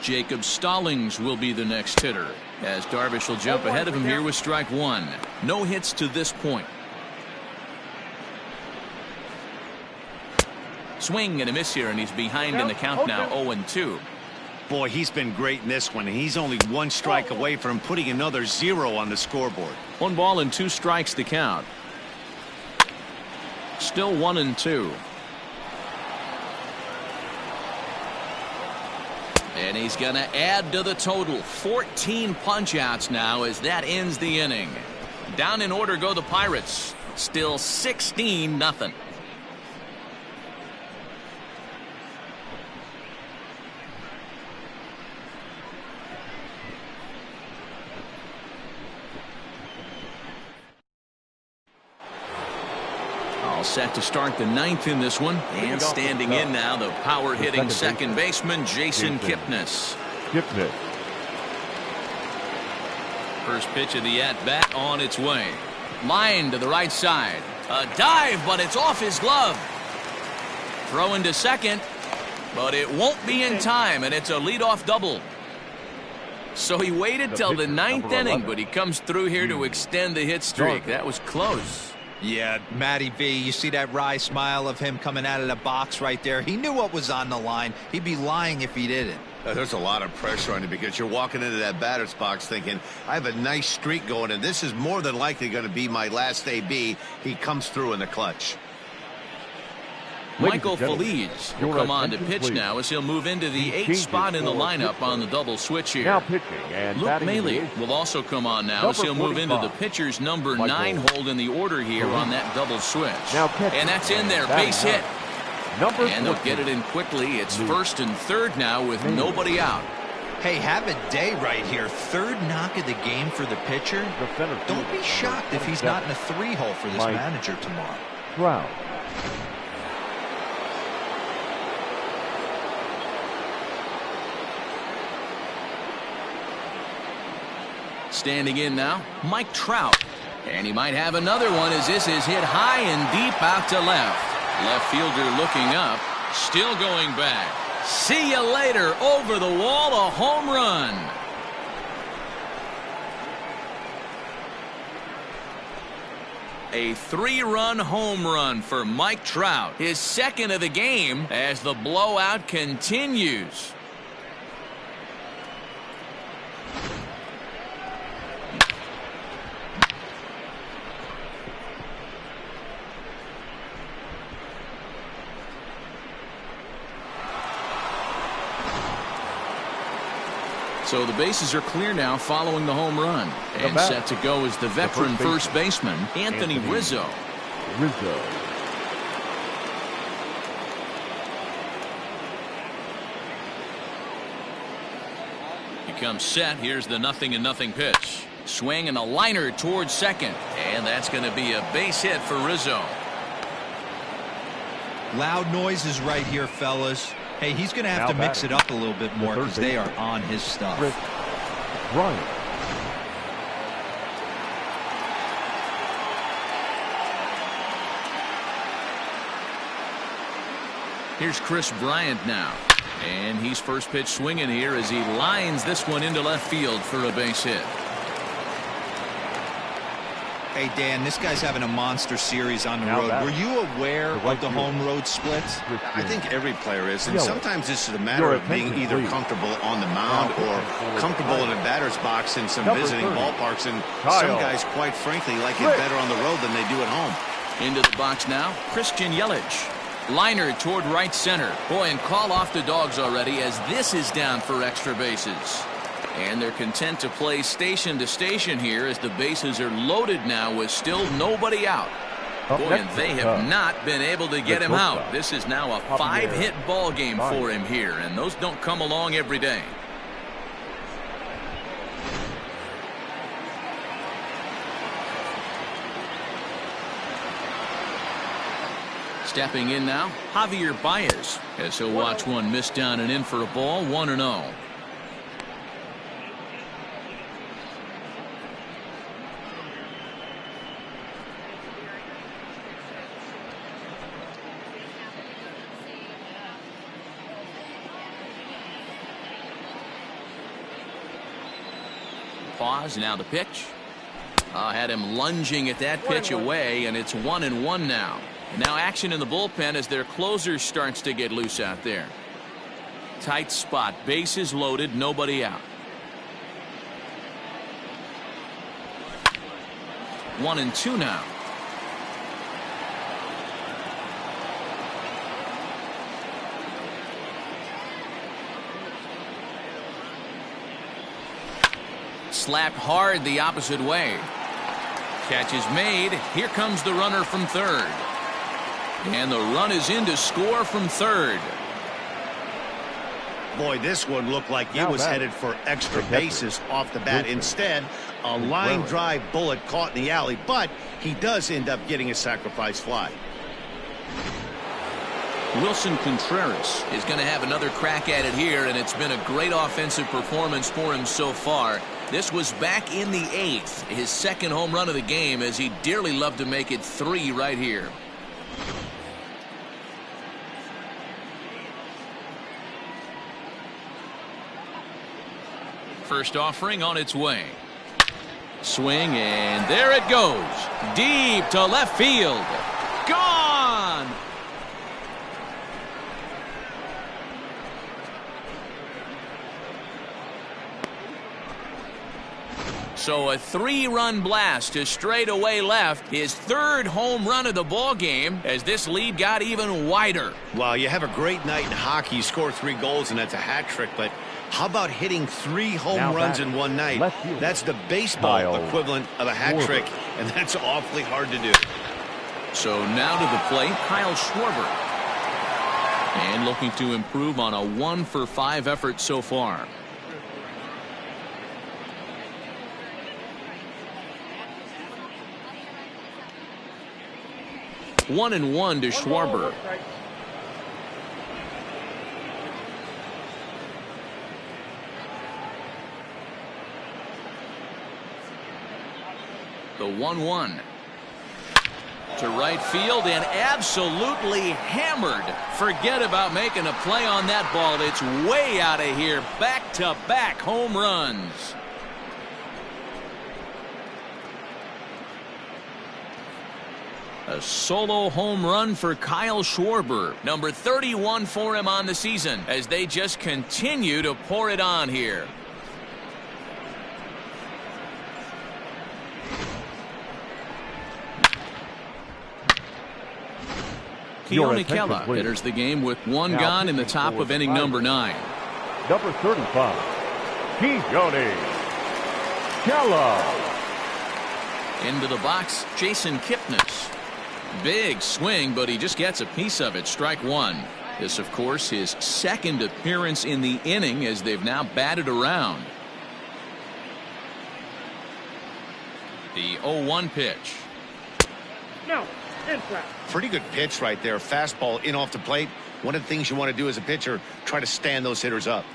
Jacob Stallings will be the next hitter, as Darvish will jump ahead of him here with strike 1. No hits to this point. Swing and a miss here, and he's behind in the count now, 0-2. Boy, he's been great in this one, and he's only 1 strike away from putting another 0 on the scoreboard. 1 ball and 2 strikes to count. Still 1-2. And he's going to add to the total. 14 punch-outs now as that ends the inning. Down in order go the Pirates. Still 16-0. All set to start the 9th in this one. And standing in now, the power-hitting second baseman, Jason Kipnis. First pitch of the at-bat on its way. Line to the right side. A dive, but it's off his glove. Throw into second, but it won't be in time, and it's a leadoff double. So he waited till the 9th inning, but he comes through here to extend the hit streak. That was close. Yeah, Matty V, you see that wry smile of him coming out of the box right there. He knew what was on the line. He'd be lying if he didn't. There's a lot of pressure on you because you're walking into that batter's box thinking, I have a nice streak going, and this is more than likely going to be my last AB. He comes through in the clutch. Michael Feliz will come on to pitch now as he'll move into the 8th spot in the lineup on the double switch here. Now pitching and Luke batting in the Maley 8th. will also come on now as he'll move into the pitcher's number 9 hold in the order here on that double switch. And that's in there, base hit. And they'll get it in quickly. It's first and third now with nobody out. Hey, have a day right here. Third knock of the game for the pitcher. Don't be shocked if he's not in a 3-hole for this manager tomorrow. Trout. Standing in now, Mike Trout. And he might have another one as this is hit high and deep out to left. Left fielder looking up, still going back. See you later, over the wall, a home run. A 3-run home run for Mike Trout, his second of the game as the blowout continues. So the bases are clear now following the home run. And set to go is the veteran first baseman, Anthony Rizzo. He comes set. Here's the 0-0 pitch. Swing and a liner towards second. And that's going to be a base hit for Rizzo. Loud noises right here, fellas. Hey, he's going to have to mix it up a little bit more because they are on his stuff. Bryant. Here's Chris Bryant now. And he's first pitch swinging here as he lines this one into left field for a base hit. Hey, Dan, this guy's having a monster series on the road. Were you aware of the home road splits? I think every player is, and sometimes this is a matter of being either comfortable on the mound or comfortable in a batter's box in some visiting ballparks, and some guys, quite frankly, like it better on the road than they do at home. Into the box now, Christian Yelich. Liner toward right center. Boy, and call off the Dogs already as this is down for extra bases. And they're content to play station to station here as the bases are loaded now with still nobody out. Boy, and they have not been able to get him out. This is now a 5-hit ball game for him here, and those don't come along every day. Stepping in now, Javier Baez as he'll watch one miss down and in for a ball, 1-0. Pause, now the pitch. Had him lunging at that pitch away, and it's 1-1 now. And now action in the bullpen as their closer starts to get loose out there. Tight spot, bases loaded, nobody out. 1-2 now. Slapped hard the opposite way. Catch is made. Here comes the runner from third. And the run is in to score from third. Boy, this one looked like it was headed for extra bases off the bat. Instead, a line drive bullet caught in the alley, but he does end up getting a sacrifice fly. Wilson Contreras is going to have another crack at it here, and it's been a great offensive performance for him so far. This was back in the 8th, his second home run of the game, as he dearly loved to make it 3 right here. First offering on its way. Swing, and there it goes. Deep to left field. Gone! So a 3-run blast to straightaway left, his 3rd home run of the ball game as this lead got even wider. Well, you have a great night in hockey. You score 3 goals, and that's a hat trick. But how about hitting 3 home runs in one night? That's the baseball equivalent of a hat trick, and that's awfully hard to do. So now to the plate, Kyle Schwarber. And looking to improve on a 1-for-5 effort so far. One and one to Schwarber. The 1-1. To right field and absolutely hammered. Forget about making a play on that ball. It's way out of here. Back-to-back home runs. A solo home run for Kyle Schwarber. Number 31 for him on the season as they just continue to pour it on here. Keone Kela enters the game with 1 gone in the top of inning number 9. Number 35, Keone Kela. Into the box, Jason Kipnis. Big swing, but he just gets a piece of it. Strike 1. This, of course, his 2nd appearance in the inning as they've now batted around. The 0-1 pitch. No. Inside. Pretty good pitch right there. Fastball in off the plate. One of the things you want to do as a pitcher, try to stand those hitters up.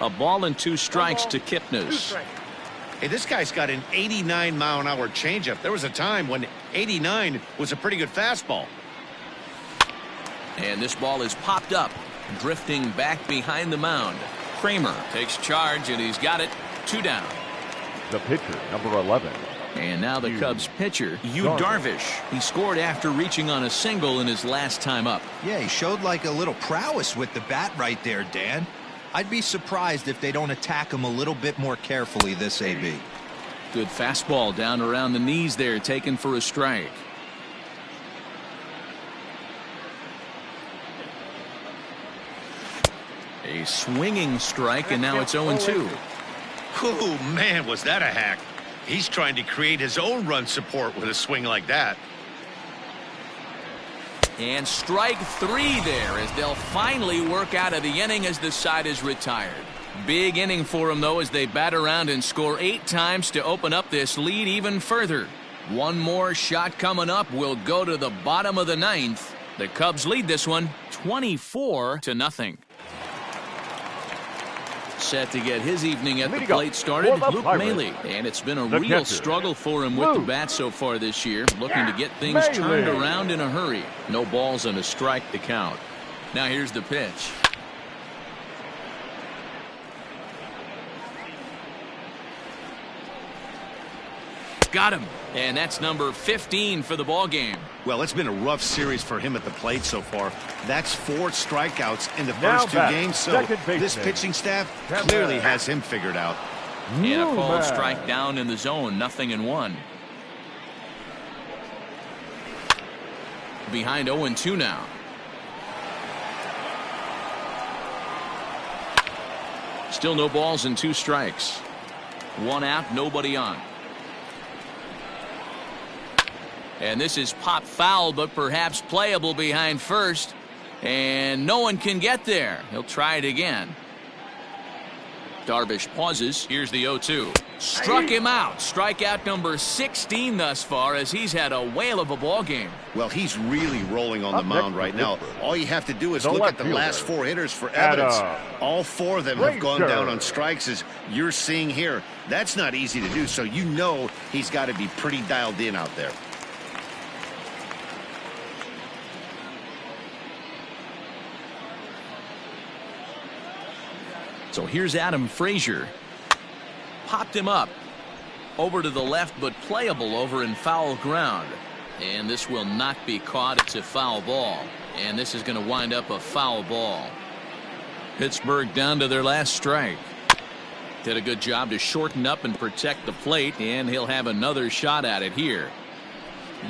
A ball and 2 strikes to Kipnis. Hey, this guy's got an 89-mile-an-hour changeup. There was a time when 89 was a pretty good fastball. And this ball is popped up, drifting back behind the mound. Kramer takes charge, and he's got it. 2 down. The pitcher, number 11. And now the Cubs pitcher, Yu Darvish. He scored after reaching on a single in his last time up. Yeah, he showed like a little prowess with the bat right there, Dan. I'd be surprised if they don't attack him a little bit more carefully this AB. Good fastball down around the knees there, taken for a strike. A swinging strike, and now it's 0-2. Oh, man, was that a hack. He's trying to create his own run support with a swing like that. And strike 3 there as they'll finally work out of the inning as the side is retired. Big inning for them, though, as they bat around and score 8 times to open up this lead even further. One more shot coming up will go to the bottom of the 9th. The Cubs lead this one 24-0. Set to get his evening at the plate started, Luke Maile. And it's been a real struggle for him with the bat so far this year, looking to get things turned around in a hurry. No balls and a strike to count. Now here's the pitch. Got him. And that's number 15 for the ball game. Well, it's been a rough series for him at the plate so far. That's 4 strikeouts in the first 2 games, so this pitching staff clearly has him figured out. And a called strike down in the zone, 0-1. Behind 0-2 now. Still no balls and 2 strikes. 1 out, nobody on. And this is popped foul, but perhaps playable behind first. And no one can get there. He'll try it again. Darvish pauses. Here's the 0-2. Struck him out. Strikeout number 16 thus far as he's had a whale of a ball game. Well, he's really rolling on the mound right now. All you have to do is look at the last 4 hitters for evidence. All 4 of them have gone down on strikes, as you're seeing here. That's not easy to do, so you know he's got to be pretty dialed in out there. So here's Adam Frazier. Popped him up. Over to the left, but playable over in foul ground. And this will not be caught. It's a foul ball. And this is going to wind up a foul ball. Pittsburgh down to their last strike. Did a good job to shorten up and protect the plate, and he'll have another shot at it here.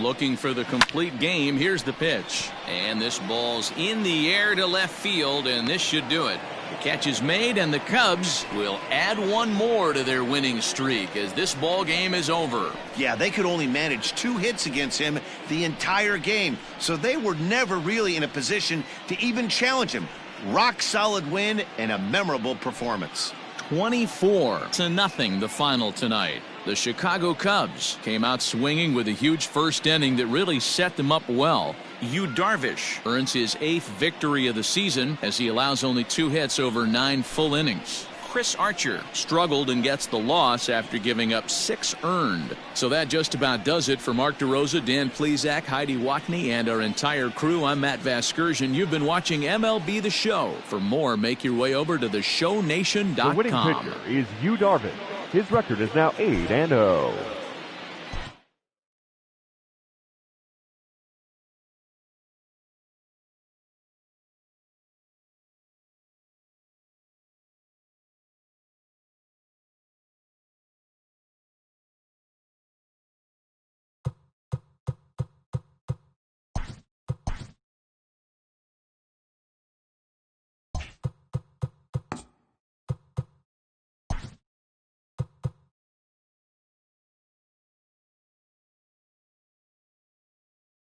Looking for the complete game. Here's the pitch. And this ball's in the air to left field, and this should do it. The catch is made, and the Cubs will add one more to their winning streak as this ball game is over. Yeah, they could only manage 2 hits against him the entire game, so they were never really in a position to even challenge him. Rock solid win and a memorable performance. 24-0 the final tonight. The Chicago Cubs came out swinging with a huge first inning that really set them up well. Yu Darvish earns his 8th victory of the season as he allows only 2 hits over 9 full innings. Chris Archer struggled and gets the loss after giving up 6 earned. So that just about does it for Mark DeRosa, Dan Plesac, Heidi Watney, and our entire crew. I'm Matt Vasgersian. You've been watching MLB The Show. For more, make your way over to theshownation.com. The winning pitcher is Yu Darvish. His record is now 8-0.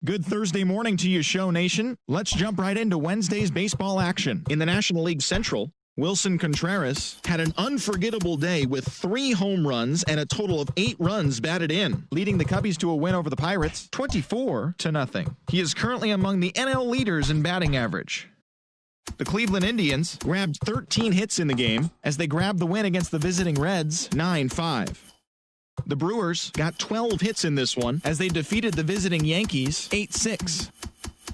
Good Thursday morning to you, Show Nation. Let's jump right into Wednesday's baseball action. In the National League Central, Wilson Contreras had an unforgettable day with 3 home runs and a total of 8 runs batted in, leading the Cubbies to a win over the Pirates 24-0. He is currently among the NL leaders in batting average. The Cleveland Indians grabbed 13 hits in the game as they grabbed the win against the visiting Reds 9-5. The Brewers got 12 hits in this one as they defeated the visiting Yankees 8-6.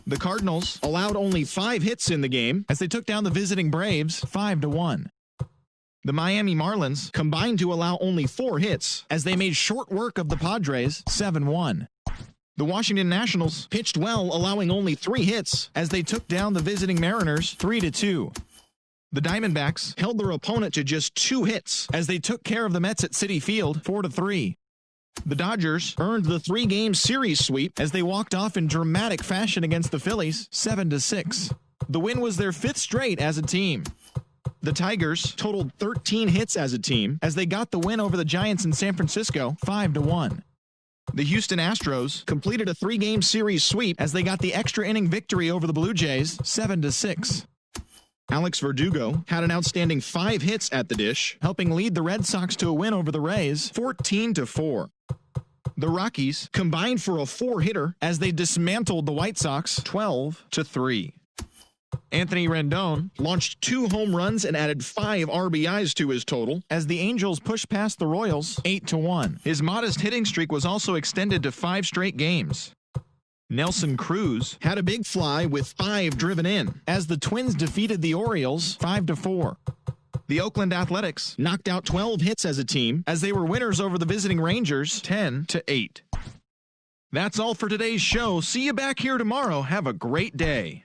The Cardinals allowed only 5 hits in the game as they took down the visiting Braves 5-1. The Miami Marlins combined to allow only 4 hits as they made short work of the Padres 7-1. The Washington Nationals pitched well, allowing only 3 hits as they took down the visiting Mariners 3-2. The Diamondbacks held their opponent to just 2 hits as they took care of the Mets at Citi Field 4-3. The Dodgers earned the 3-game series sweep as they walked off in dramatic fashion against the Phillies 7-6. The win was their 5th straight as a team. The Tigers totaled 13 hits as a team as they got the win over the Giants in San Francisco 5-1. The Houston Astros completed a 3-game series sweep as they got the extra inning victory over the Blue Jays 7-6. Alex Verdugo had an outstanding 5 hits at the dish, helping lead the Red Sox to a win over the Rays 14-4. The Rockies combined for a 4-hitter as they dismantled the White Sox 12-3. Anthony Rendon launched 2 home runs and added 5 RBIs to his total as the Angels pushed past the Royals 8-1. His modest hitting streak was also extended to 5 straight games. Nelson Cruz had a big fly with 5 driven in as the Twins defeated the Orioles 5-4. The Oakland Athletics knocked out 12 hits as a team as they were winners over the visiting Rangers 10-8. That's all for today's show. See you back here tomorrow. Have a great day.